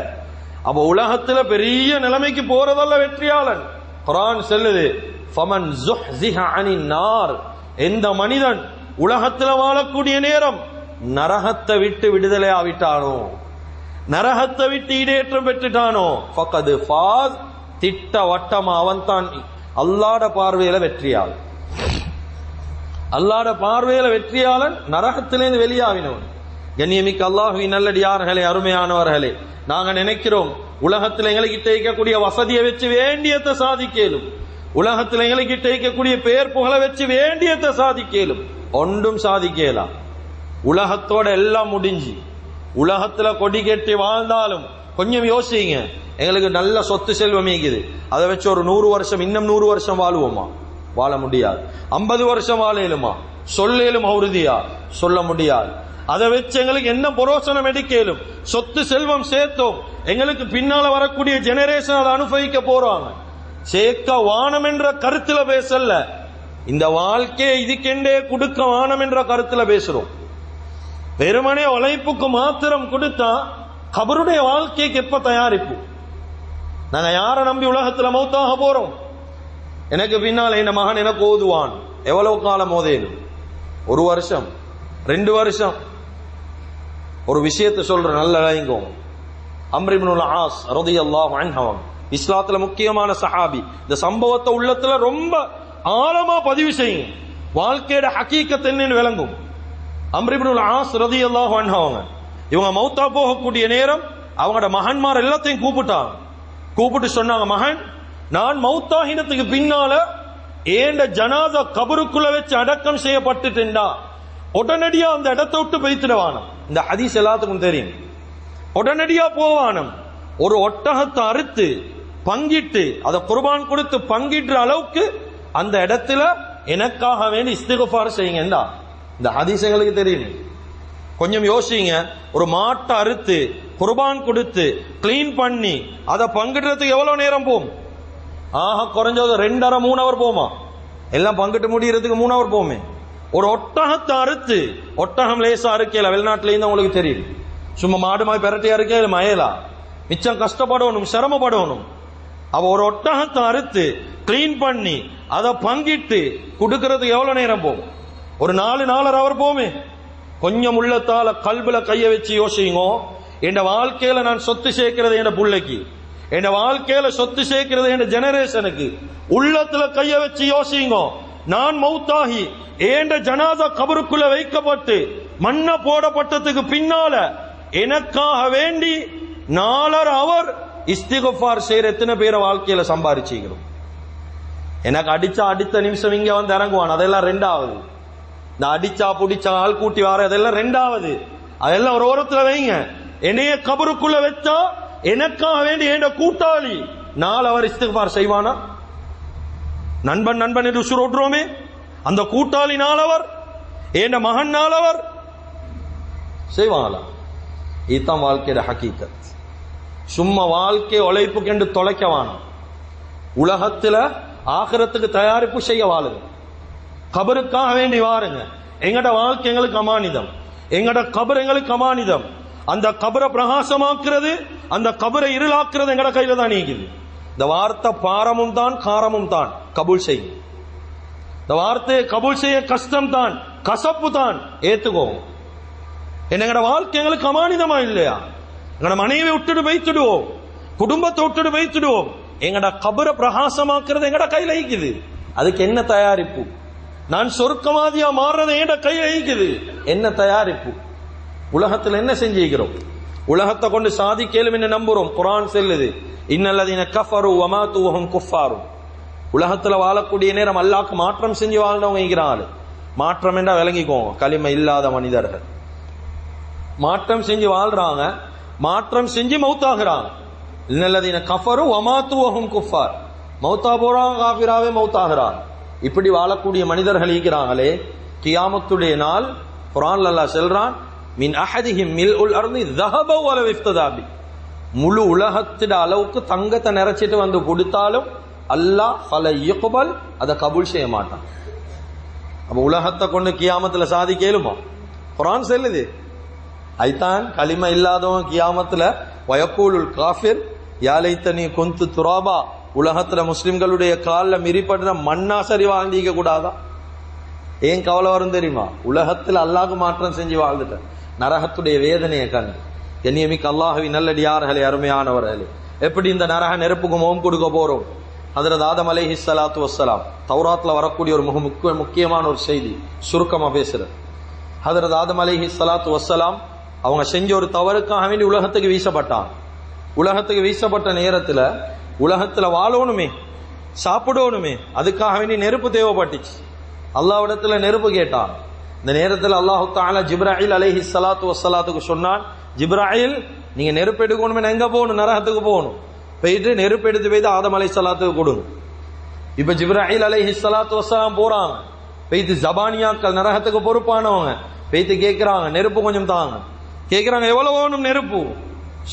அப்ப உலகத்துல பெரிய நிலைமைக்கு போறதல்ல வெற்றியாளன். குர்ஆன் சொல்லுது, ஃபமன் ஸுஹ்ஸிஹ அனின் நார், எந்த மனிதன் உலகத்துல வாழக்கூடிய நேரம் நரகத்தை விட்டு விடுதலை ஆவிட்டானோ, நரகத்தை விட்டு ஈடேற்றம் பெற்றுட்டானோ, ஃபகத் ஃபாஸ், திட்ட வட்டமா அவன் தான் அல்லாஹ்வுடைய பார்வையில வெற்றியாளன். அல்லாஹ்வுடைய பார்வையில வெற்றியாளன் நரகத்திலிருந்து வெளியாவினவன். கண்ணியமிக்க அல்லாஹ்வின் நல்லடியார்களே, அருமையானவர்களே, நாங்க நினைக்கிறோம் உலகத்தில் எங்களுக்கு இருக்கக்கூடிய வசதியை வச்சு வேண்டியத்தை சாதிக்கலும், உலகத்தில் எங்களுக்கு இருக்கக்கூடிய பேர் புகழை வச்சு வேண்டியத்தை சாதிக்கலும். ஒன்றும் சாதிக்கலாம். உலகத்தோட எல்லாம் முடிஞ்சு உலகத்துல கொடி கட்டி வாழ்ந்தாலும் கொஞ்சம் யோசிங்க, எங்களுக்கு நல்ல சொத்து செல்வம் இருக்குது, அதை வச்சு ஒரு 100 வருஷம் இன்னும் 100 வருஷம் வாழுவோமா? வாழ முடியாது. 50 வருஷம் வாழலுமா? சொல்லேலும் உறுதியா? சொல்ல முடியாது. அதை வச்சு எங்களுக்கு என்ன புரோசனம் எடுக்கலும்? சொத்து செல்வம் சேர்த்தோம், எங்களுக்கு பின்னால வரக்கூடிய ஜெனரேஷன் அதை அனுபவிக்க போறாங்க. சேர்க்க வானம் என்ற கருத்துல பேசல, இந்த வாழ்க்கையை இதுக்கெண்டே கொடுக்க வானம் என்ற கருத்துல பேசுறோம். வெறுமனே உழைப்புக்கு மாத்திரம் கொடுத்தா கபருடைய வாழ்க்கைக்கு எப்ப தயாரிப்பு? நாங்க யாரை நம்பி உலகத்துல மௌத்தாக போறோம்? எனக்கு பின்னால் என் மகன் எனக்கு ஓதுவான், எவ்வளவு காலம் ஓதேனும்? 1 வருஷம் 2 வருஷம். ஒரு விஷயத்தை சொல்ற, நல்ல இளங்கோம். அம்ர் இப்னுல் ஆஸ் ரலியல்லாஹு அன்ஹு, இஸ்லாத்துல முக்கியமான சஹாபி. இந்த சம்பவத்தை உள்ளத்துல ரொம்ப ஆழமா பதிவு செய்யுங்க, வாழ்க்கையோட ஹகீகத் என்னன்னு விளங்கும். அம்ர் இப்னுல் ஆஸ் ரலியல்லாஹு அன்ஹு இவங்க மௌத்தா போகக்கூடிய நேரம் அவங்களோட மகன்மார் எல்லாத்தையும் கூப்பிட்டு சொன்னாங்க, மகன், நான் மௌத்தாகினத்துக்கு பின்னால ஏண்ட ஜனாதா கபருக்குள்ள வச்சு அடக்கம் செய்யப்பட்டுட்டா உடனடியா அந்த இடத்தை விட்டு போய்த்திடுவானம். இந்த ஹதீஸ் எல்லாத்துக்கும் தெரியும். உடனடியா போவானம். ஒரு ஒட்டகத்தை அறுத்து பங்கிட்டு அதை குர்பான் கொடுத்து பங்கிடுற அளவுக்கு அந்த இடத்துல எனக்காக வேண்டி இஸ்திக்ஃபார் செய்யுங்கடா. இந்த ஹதீஸ் எங்களுக்கு தெரியும். கொஞ்சம் யோசிங்க, ஒரு மாட்டை அறுத்து குர்பான் கொடுத்து கிளீன் பண்ணி அதை பங்கிடுறதுக்கு எவ்வளவு நேரம் போகும்? குறைஞ்சது 2.5-3 ஹவர் போமா? எல்லாம் பங்கிட்டு முடியறதுக்கு 3 ஹவர் போமே. ஒரு ஒட்டகத்தை அறுத்து, ஒட்டகம் லேசா அறுக்கல, வெளிநாட்டுல இருந்து உங்களுக்கு தெரியும், சும்மா மாடு மாதிரி பெரட்டி அறுக்கல மயலா, மிச்சம் கஷ்டப்படணும், சிரமப்படணும். அவ ஒரு ஒட்டகத்தை அறுத்து கிளீன் பண்ணி அதை பங்கிட்டு கொடுக்கறதுக்கு எவ்வளவு நேரம் போகும்? ஒரு 4-4.5 ஹவர் போமே. கொஞ்சம் உள்ளத்தால கல்புல கைய வச்சு யோசிங்க, என் வாழ்க்கையில நான் சொத்து சேர்க்கிறது என் பிள்ளைக்கு, என் வாழ்க்கையில சொத்து சேர்க்கிறது என் ஜெனரேஷனுக்கு. உள்ளத்துல கைய வச்சு யோசிங்க, நான் மௌத்தாகி ஏண்ட ஜனாதா கபருக்குள்ள வைக்கப்பட்டு மண்ண போடப்பட்டதுக்கு பின்னால எனக்காக வேண்டி 4.5 ஹவர் இஸ்திக்ஃபார் செய்யற எத்தனை பேரை வாழ்க்கையில சம்பாதிச்சுக்கிறோம்? எனக்கு அடிச்சா அடுத்த நிமிஷம் இங்க வந்து இறங்குவான், அதெல்லாம் 2வது. இந்த அடிச்சா புடிச்சா ஆள் கூட்டி வர அதெல்லாம் 2வது. அதெல்லாம் ஒரு ஓரத்துல வைங்க. என்னைய கபருக்குள்ள வச்சா எனக்காக வேண்டி என் கூட்டாளி 4 ஹவர் இஸ்திக்ஃபார் செய்வானா? நண்பன் என்று உசுரோட்டுறோமே, அந்த கூட்டாளி 4 ஹவர், என் மகன் 4 ஹவர் செய்வாங்களா? இதுதான் வாழ்க்கையோட ஹகீகத். சும்மா வாழ்க்கை உழைப்புக்கு என்று தொலைக்கவான, உலகத்துல ஆகிரத்துக்கு தயாரிப்பு செய்ய வாழுங்க, கபருக்காக வேண்டி வாருங்க. எங்கட வாழ்க்கை எங்களுக்கு அமானிதம், எங்கட கபர் எங்களுக்கு அமானிதம். அந்த கபரை பிரகாசமாக்குறது, அந்த கபரை இருளாக்குறது எங்கட கையில தான் நீக்குது. இந்த வார்த்தை பாரமும் தான் காரமும் தான், கபூல் செய்யும். இந்த வார்த்தையை கபூல் செய்ய கஷ்டம் தான், கசப்பு தான், ஏத்துக்கோங்க. எங்கட வாழ்க்கை எங்களுக்கு அமானிதமா இல்லையா? எங்கட மனைவி விட்டுட்டு வைத்துடுவோம், குடும்பத்தை விட்டுட்டு வைத்துடுவோம். எங்கட கபரை பிரகாசமாக்குறது எங்கட கையில இருக்குது. அதுக்கு என்ன தயாரிப்பு? நான் சொர்க்கவாதியா மாறுறது எங்கட கையில இருக்குது. என்ன தயாரிப்பு? உலகத்தில் என்ன செஞ்சிருக்கிறோம்? உலகத்தை கொண்டு சாதிக்கலும் என்ன நம்புறோம்? குர்ஆன் சொல்லுது, இன்னல்லதீன கஃபரு வமாது வஹும் குஃபாரு. உலகத்துல வாழக்கூடிய நேரம் அல்லாஹ்க்கு மாற்றம் செஞ்சு வாழ்ந்தவங்க இருக்கிறாங்க. மாற்றம் என்றா விளங்கிக்கோங்க, களிமை இல்லாத மனிதர்கள் மாற்றம் செஞ்சு வாழ்றாங்க, மாற்றம் செஞ்சு மௌத்தாகிறாங்க. இன்னல்லதீன கஃபரு வமாது வஹும் குஃபார், மௌத்தா போறாங்க, காஃபிராவே மௌத்தாகிறாங்க. இப்படி வாழக்கூடிய மனிதர்கள் இருக்கிறாங்களே, கியாமத்துடைய நாள் குர்ஆன்ல அல்லாஹ் சொல்றான், மின் அஹதிஹிம் மில்உல் அர்தி ذهب ولو افتدى به. முழு உலகத்திட அளவுக்கு தங்கத்தை நிறைச்சிட்டு வந்து கொடுத்தாலும் அல்லாஹ் ஃபல யக்பல், அதை கபூல் செய்ய மாட்டான். அப்ப உலகத்தை கொண்டு கியாமத்துல சாதிக்கலுமா? குர்ஆன் சொல்லுது. ஐதான் கலிமா இல்லாதவன் கியாமத்துல வயக்கூலுல் காஃபிர் யா லைத்தனி குன்து துராபா, உலகத்துல முஸ்லிம்களுடைய காலில் மிரிப்படுற மண்ணா சரி வாழ்ந்திக்க கூடாதா? ஏன் கவலை வரும் தெரியுமா? உலகத்தில் அல்லாஹ்க்கு மாற்றம் செஞ்சு வாழ்ந்துட்டேன். நரகத்துடைய வேதனையை கண்டு கண்ணியமிக்க அல்லாஹ்வின் நல்லடியார்களே, அருமையானவர்களே, எப்படி இந்த நரக நெருப்புக்கு முகம் கொடுக்க போறோம்? ஹஜ்ரத் ஆதம் அலைஹிஸ்ஸலாத்து வஸ்ஸலாம், தௌராத்ல வரக்கூடிய ஒரு முக்கியமான ஒரு செய்தி, சுருக்கமா பேசுறேன். ஹஜ்ரத் ஆதம் அலைஹிஸ்ஸலாத்து வஸ்ஸலாம் அவங்க செஞ்ச ஒரு தவறுக்காக வேண்டி உலகத்துக்கு வீசப்பட்டான். உலகத்துக்கு வீசப்பட்ட நேரத்துல உலகத்துல வாழணுமே, சாப்பிடணுமே, அதுக்காக வேண்டி நெருப்பு தேவைப்பட்டுச்சு. அல்லாஹ்விடத்துல நெருப்பு கேட்டான். இந்த நேரத்தில் அல்லாஹு தஆலா ஜிப்ராயில் அலைஹிஸ்ஸலாத்து வஸ்ஸலாத்துக்கு சொன்னான், ஜிப்ராயில் நீங்க நெருப்பு எடுக்கணுமே, எங்க போகணும்? நரகத்துக்கு போகணும். போயிட்டு நெருப்பு எடுத்து போய் ஆதம் அலைஹிஸ்ஸலாத்துக்கு கொடுங்க. இப்ப ஜிப்ராயில் அலைஹிஸ்ஸலாத்து வஸ்ஸலாம் போறாங்க, போயிட்டு ஜபானியாக்கள் நரகத்துக்கு பொறுப்பானவங்க போயிட்டு கேட்கிறாங்க, நெருப்பு கொஞ்சம் தாங்க. கேட்கிறாங்க, எவ்வளவு வேணும் நெருப்பு?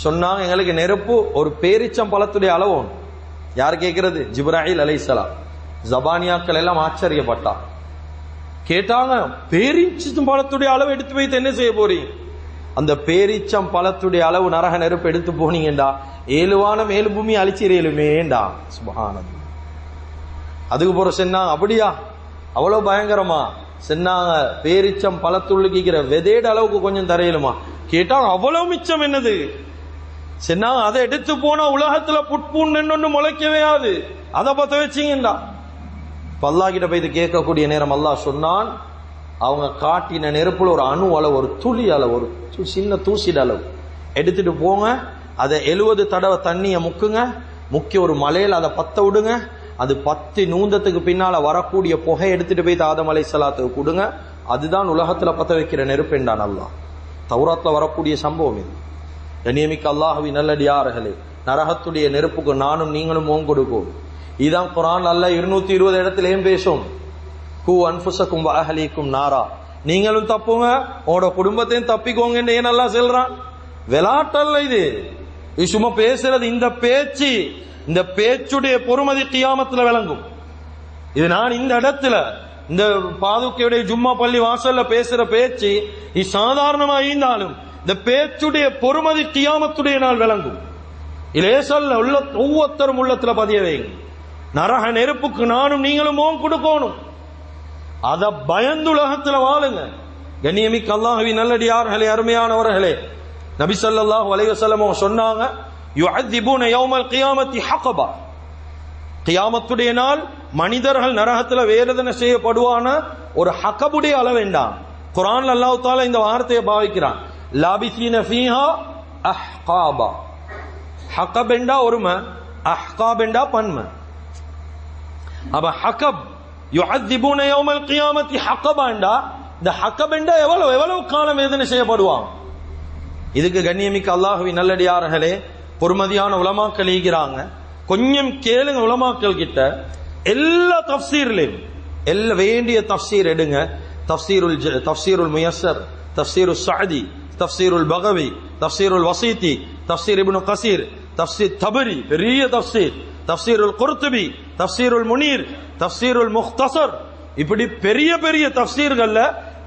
சொன்னாங்க, எங்களுக்கு நெருப்பு ஒரு பேரிச்சம் பழத்துடைய அளவு வேணும். யார் கேட்கிறது? ஜிப்ராயில் அலைஹிஸ்ஸலாம். ஜபானியாக்கள் எல்லாம் ஆச்சரியப்பட்டா. கேட்டாங்க, பேரிச்சம் பழத்துடைய அளவு எடுத்து வைத்து என்ன செய்ய போறீங்க? அந்த பேரிச்சம் பழத்துடைய அளவு நரக நெருப்பு எடுத்து போனீங்கடா 7 வானம் 7 பூமி அழிச்சிரேலுமேண்டா. சுப்ஹானல்லாஹ். அதுக்கு போற சொன்னாங்க, அப்படியா? அவ்வளவு பயங்கரமா? சொன்னாங்க, பேரிச்சம் பழத்துள்ளுக்கிற விதையோட அளவுக்கு கொஞ்சம் தரையிலுமா? கேட்டாங்க, அவ்வளவு மிச்சம் என்னது? சொன்னாங்க, அதை எடுத்து போனா உலகத்துல புட்பூன்னு முளைக்கவே ஆகுது, அதை பத்த வச்சீங்கடா. அல்லாஹ் கிட்ட போய் கேட்கக்கூடிய நேரம் அல்லாஹ் சொன்னான், அவங்க காட்டின நெருப்புல ஒரு அணு அளவு, ஒரு துளி அளவு, ஒரு சின்ன தூசிட அளவு எடுத்துட்டு போங்க. அதை 70 தடவை தண்ணியை முக்குங்க, முக்கி ஒரு மலையில அதை பத்த விடுங்க. அது 10 நூந்தத்துக்கு பின்னால வரக்கூடிய புகை எடுத்துட்டு போய் ஆதம் அலைஹிஸ்ஸலாத்துக்கு கொடுங்க. அதுதான் உலகத்துல பத்த வைக்கிற நெருப்பு என்றான் அல்லாஹ். தௌராத்ல வரக்கூடிய சம்பவம் இது. கண்ணியமிக்க அல்லாஹ்வின் நல்லடியார்களே, நரகத்துடைய நெருப்புக்கு நானும் நீங்களும் முகம் கொடுப்போம். இதான் குர்ஆன் அல்லாஹ் 220 இடத்துலயும் பேசும். கு அன்ஃபுஸக்கும் வ அஹ்லீக்கும் நாரா, நீங்களும் தப்புங்க, உங்களோட குடும்பத்தையும் தப்பிக்கோங்க என்று ஏன் அல்லாஹ் சொல்றான்? விளையாட்டல்ல இது. சும்மா பேசுறது. இந்த பேச்சு, இந்த பேச்சுடைய பொறுமதி கியாமத்துல விளங்கும். இது நான் இந்த இடத்துல இந்த பாதுகையுடைய ஜும்மா பள்ளி வாசல்ல பேசுற பேச்சு இது சாதாரணமா இருந்தாலும் இந்த பேச்சுடைய பொறுமதி கியாமத்துடைய நாள் விளங்கும். இலேசல்ல உள்ள ஒவ்வொருத்தரும் உள்ளத்துல பதிய வைங்க. நரக நெருப்புக்கு நானும் நீங்களும் முகம் கொடுக்கணும். அத பயந்து உலகத்துல வாழுங்க. கண்ணியமிக்க அல்லாஹ்வின் நல்லடியார்களே, அருமையானவர்களே, நபி ஸல்லல்லாஹு அலைஹி வஸல்லம் சொன்னாங்க, யுஅذிபூன யௌமல் கியாமத்தி ஹகபா, கியாமத்துடைய நாள் மனிதர்கள் நரகத்துல வேதனை செய்யப்படுவான ஒரு ஹகபுடைய அளவு வேண்டாம். குர்ஆன்ல அல்லாஹ் தஆலா இந்த வார்த்தையை பாவிக்கிறான், லாபிஸீன ஃபீஹா அஹ்காபா. ஹகப் என்றா ஒருமை, அஹ்காப் என்றா பன்மை. அப்ப ஹகப் யுஅذிபூன யௌமல் கியாமத்தி ஹகபா என்றா இந்த ஹகப் என்றா எவ்வளவு காலம் வேதனை செய்யப்படுவான். இதுக்கு கண்ணியமிக்க அல்லாஹ்வின் நல்லடியார்களே, பொறுமதியான உலமாக்கள் ஈகிறாங்க. கொஞ்சம் கேளுங்க உலமாக்கள் கிட்ட. எல்லா தஃப்சீர்லயும் எல்லா வேண்டிய தஃப்சீர் எடுங்க. தஃப்சீருல் முயஸ்ஸர், தஃப்சீருல் ஸஅதி, தஃப்சீருல் பகவி, தஃப்சீருல் வஸீதி, தஃப்சீர் இப்னு கஸீர், தஃப்சீர் தபரி பெரிய தஃப்சீர், தஃப்சீருல் குர்துபி, தஃப்சீருல் முனீர், தஃப்சீருல் முக்தஸர், இப்படி பெரிய பெரிய தஃப்சீர்கள்ல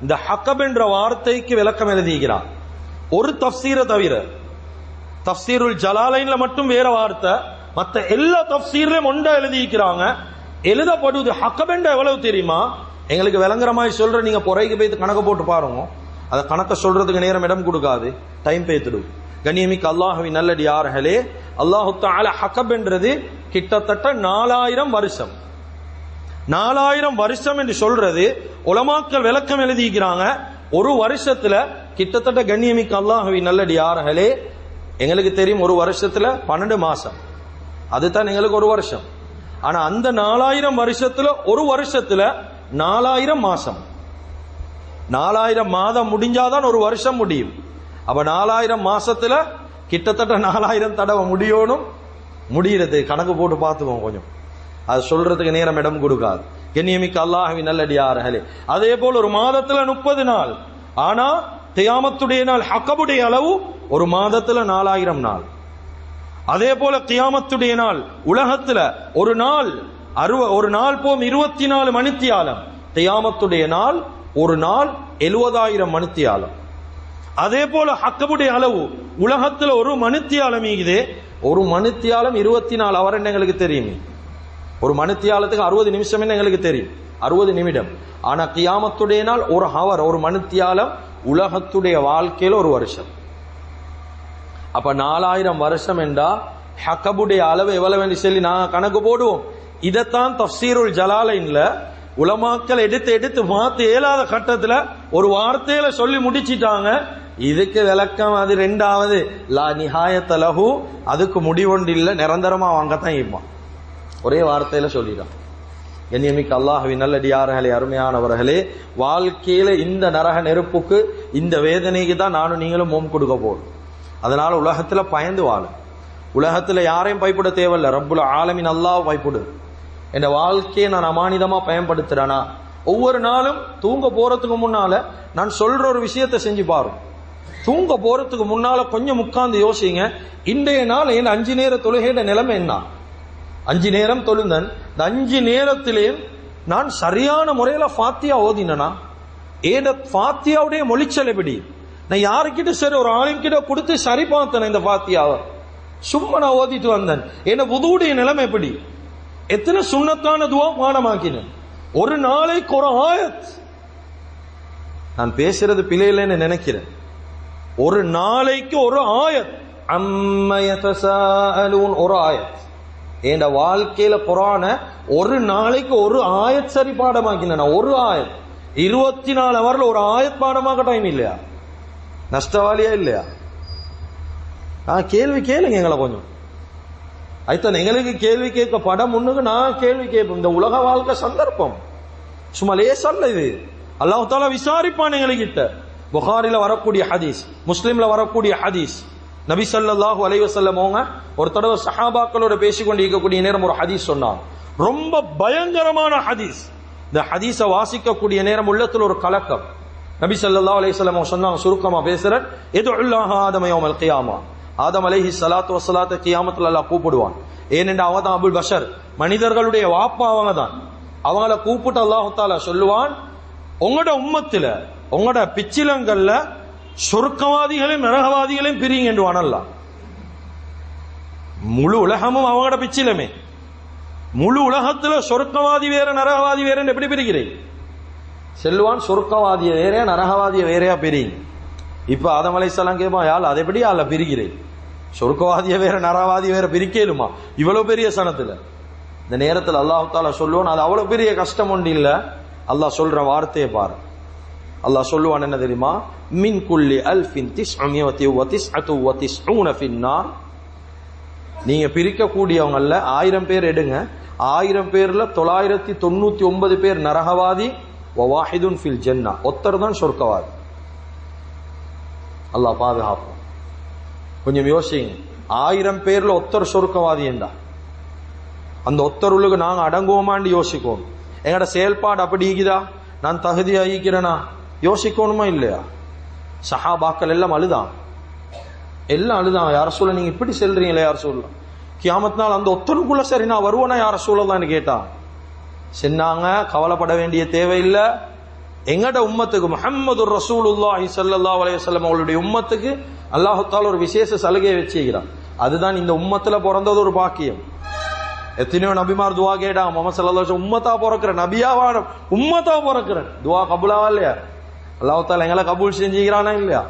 இந்த ஹகப் என்ற வார்த்தைக்கு விளக்கம் எழுதிக்கிறார். ஒரு தஃப்சீரை தவிர தஃப்சீருல் ஜலாலைன்ல மட்டும் வேற வார்த்தை, மத்த எல்லா தஃப்சீர்லயும் ஒன்றா எழுதிக்கிறாங்க. எழுதப்படுவது ஹக்கபெண்ட எவ்வளவு தெரியுமா? எங்களுக்கு விளங்குற மாதிரி சொல்ற, நீங்க பொறைக்கு போய் கணக்கு போட்டு பாருங்க. அதை கணக்க சொல்றதுக்கு நேரம் இடம் கொடுக்காது, டைம் பேத்துடும். கண்ணியமிக்க அல்லாஹ்வின் நல்லடியார்களே, அல்லாஹு தஆலா ஹக்கப் என்றது கிட்டத்தட்ட 4000 வருஷம். 4000 வருஷம் என்று சொல்றது உலமாக்கள் விளக்கம் எழுதிக்கிறாங்க. ஒரு வருஷத்துல கிட்டத்தட்ட கண்ணியமிக்க அல்லாஹ்வின் நல்லடியார்களே, எங்களுக்கு தெரியும் ஒரு வருஷத்துல 12 மாசம், அதுதான் எங்களுக்கு ஒரு வருஷம். ஆனா அந்த 4000 வருஷத்துல ஒரு வருஷத்துல 4000 மாசம், 4000 மாதம் முடிஞ்சாதான் ஒரு வருஷம் முடியும். அப்ப 4000 மாசத்துல கிட்டத்தட்ட 4000 தடவை முடியணும். முடிகிறது கணக்கு போட்டு பார்த்துக்கோங்க கொஞ்சம், அது சொல்றதுக்கு நேரம் இடம் கொடுக்காது. கண்ணியமிக்க அல்லாஹ்வின் நல்லடியார்களே, அதே போல ஒரு மாதத்துல 30 நாள். ஆனா கியாமத்துடைய நாள் ஹக்கபுடைய அளவு ஒரு மாதத்துல 4000 நாள். அதே போல கியாமத்துடைய நாள் உலகத்துல ஒரு நாள் ஒரு நாள் போம் 24 மணித்தியாலம். கியாமத்துடைய நாள் ஒரு நாள் 70,000 மணித்தியாலம். அதே போல ஹக்கபுடைய அளவு உலகத்துல ஒரு மணித்தியாலம் இருக்குது. ஒரு மணித்தியாலம் 24 அவர் என்ன எங்களுக்கு தெரியும். ஒரு மணித்தியாலத்துக்கு 60 நிமிஷம் என்ன எங்களுக்கு தெரியும், 60 நிமிடம். ஆனா கியாமத்துடைய நாள் ஒரு ஹவர், ஒரு மணித்தியாலம் உலகத்துடைய வாழ்க்கையில ஒரு வருஷம். அப்ப 4000 வருஷம் என்றா ஹக்கபுடைய அளவு எவ்வளவு சொல்லி நான் கணக்கு போடுவோம். இதைத்தான் தஃப்சீருல் ஜலாலைன்ல உலமாக்கள் எடுத்து மாத்து ஏழாத கட்டத்துல ஒரு வார்த்தையில சொல்லி முடிச்சிட்டாங்க. இதுக்கு விளக்கம் அது 2வது லா நிஹாயத லஹு, அதுக்கு முடிவொன்று இல்ல, நிரந்தரமா வாங்கத்தான் இருப்பான். ஒரே வார்த்தையில சொல்லிட்டான். கண்ணியமிக்க அல்லாஹ்வின் நல்லடியார்களே, அருமையானவர்களே, வாழ்க்கையில இந்த நரக நெருப்புக்கு, இந்த வேதனைக்கு தான் நானும் நீங்களும் மோம் கொடுக்க போறோம். அதனால உலகத்துல பயந்து வாழும். உலகத்துல யாரையும் பயப்பட தேவையில்ல, ரப்புல் ஆலமீன் அல்லாஹ் பயப்படு. என் வாழ்க்கையை நான் அமானிதமா பயன்படுத்துறேனா? ஒவ்வொரு நாளும் தூங்க போறதுக்கு முன்னால நான் சொல்ற ஒரு விஷயத்தை செஞ்சு பாரு. தூங்க போறதுக்கு முன்னால கொஞ்சம் உட்கார்ந்து யோசிங்க, இன்றைய நாள் என் 5 நேர தொழுகையிட நிலைமை என்ன? 5 நேரம் தொழுந்தன், இந்த 5 நேரத்திலேயும் நான் சரியான முறையில ஃபாத்தியா ஓதினா? ஏன் ஃபாத்தியாவுடைய மொழிச்சல் எப்படி? நான் யாருக்கிட்ட சரி ஒரு ஆலிம் கிட்ட கொடுத்து சரி பார்த்தேன் இந்த ஃபாத்தியாவை, சும்மா நான் ஓதிட்டு வந்தேன். என்ன வுதுவுடைய நிலைமை எப்படி? எத்தனை சுன்னத்தான துவா பாடமாக்கினேன். ஒரு நாளைக்கு ஒரு ஆயத். நான் பேசுறது பிழையில்லைன்னு நினைக்கிறேன். ஒரு நாளைக்கு ஒரு ஆயத். அம்ம யதசாஅலூன், ஒரு ஆயத். என் வாழ்க்கையில குர்ஆன ஒரு நாளைக்கு ஒரு ஆயத் சரி பாடமாக்கினேன். ஒரு ஆயத் 24 ஹவர்ல ஒரு ஆயத் பாடமாக்க டைம் இல்லையா? நஷ்டவாளியா இல்லையா? கேள்வி கேளுங்க எங்களை கொஞ்சம். ஐத்தான் எங்களுக்கு கேள்வி கேட்க படம் முன்னுக்கு நான் கேள்வி கேட்போம். இந்த உலக வாழ்க்கை சந்தர்ப்பம் சும்மா லேசல்ல இது. அல்லாஹ் தஆலா விசாரிப்பான் எங்ககிட்ட. புகாரில வரக்கூடிய ஹதீஸ், முஸ்லிம்ல வரக்கூடிய ஹதீஸ், நபி ஸல்லல்லாஹு அலைஹி வஸல்லம் அவங்க ஒரு தடவை சஹாபாக்களோட பேசிக்கொண்டு இருக்கக்கூடிய நேரம் ஒரு ஹதீஸ் சொன்னாங்க. ரொம்ப பயங்கரமான ஹதீஸ். இந்த ஹதீஸை வாசிக்கக்கூடிய நேரம் உள்ளத்துல ஒரு கலக்கம். நபி ஸல்லல்லாஹு அலைஹி வஸல்லம் சொன்னாங்க, சுருக்கமா பேசுறேன், எதுல்லாஹ ஆதம யௌமல் கியாமா, ஆதம் அலைஹி ஸலாத்து வஸ்ஸலாத்தை கியாமத்துல அல்லாஹ் கூப்பிடுவான். ஏனென்றா அவங்க தான் அபுல் பஷர், மனிதர்களுடைய வாப்பா அவங்க தான். அவங்கள கூப்பிட்டு அல்லாஹ் தஆலா சொல்லுவான், உங்களோட உம்மத்துல உங்களோட பிச்சிலங்கள்ல சொர்க்கவாதிகளையும் நரகவாதிகளையும் பிரிங்க என்றுவான் அல்லாஹ். முழு உலகமும் அவங்களோட பிச்சிலமே. முழு உலகத்துல சொர்க்கவாதி வேற நரகவாதி வேற எப்படி பிரிக்கிறேன் செல்வான்? சொர்க்கவாதிய வேறையா நரகவாதிய வேறையா பிரிங்க. இப்ப ஆதம் அலைஹிஸ்ஸலாம் கேட்பான், யாழ் அதை எப்படி அல்ல பிரிக்கிறேன்? சொர்க்கவாதிய வேற நரகவாதிய வேற பிரிக்கலுமா இவ்வளவு பெரிய சனத்துல? இந்த நேரத்தில் அல்லாஹ் தஆலா சொல்லுவான், அது அவ்வளவு பெரிய கஷ்டம் ஒன்று இல்ல. அல்லாஹ் சொல்ற வார்த்தையை பாரு. அல்லாஹ் சொல்லுவான் என்ன தெரியுமா? மின் குல்லி அல்ஃபின் 999 ஃபின்னார். நீங்க பிரிக்க கூடியவங்கல்ல 1000 பேர் எடுங்க. 1000 பேர்ல 999 பேர் நரகவாதி, வவாஹிதுன் ஃபில் ஜன்னா, ஒருத்தர் தான் சொர்க்கவாதி. அல்லாஹ் பாதுகாப்போம். கொஞ்சம் யோசிங்க, 1000 பேர்ல ஒருத்தர் சொர்க்கவாதி என்றா அந்த ஒத்தருளுக்கு நாங்க அடங்குவோமான்னு யோசிக்கணும். எங்கட செயல்பாடு அப்படி ஈக்குதா? நான் தகுதி ஆகிக்கிறேனா யோசிக்கணுமா இல்லையா? சஹாபாக்கள் எல்லாம் அழுதான், எல்லாம் அழுதான். யார சொல்ல நீங்க இப்படி செல்றீங்களே யார சொல்ல? கியாமத் நாள் அந்த ஒத்தருக்குள்ள சரி நான் வருவேனா யார சொல்லலான்னு கேட்டா சொன்னாங்க, கவலைப்பட வேண்டிய தேவையில்லை. எங்கட உம்மத்துக்கு முஹம்மது ரசூலுல்லாஹி ஸல்லல்லாஹு அலைஹி வஸல்லம் அவருடைய உம்மத்துக்கு அல்லாஹ் தஆலா ஒரு விசேஷ சலுகையை வச்சிருக்கிறான். அதுதான் இந்த உம்மத்துல பிறந்தது ஒரு பாக்கியம். எத்தனையோ நபிமார் துவா கேட்டாங்க, முஹம்மது ஸல்லல்லாஹு அலைஹி வஸல்லம் உம்மத்தா பிறக்கிறேன், நபியாவா உம்மத்தா பிறக்கிறேன், துவா கபூலாவா இல்லையா? அல்லாஹ் தஆலா எங்களை கபூல் செஞ்சுக்கிறானா இல்லையா?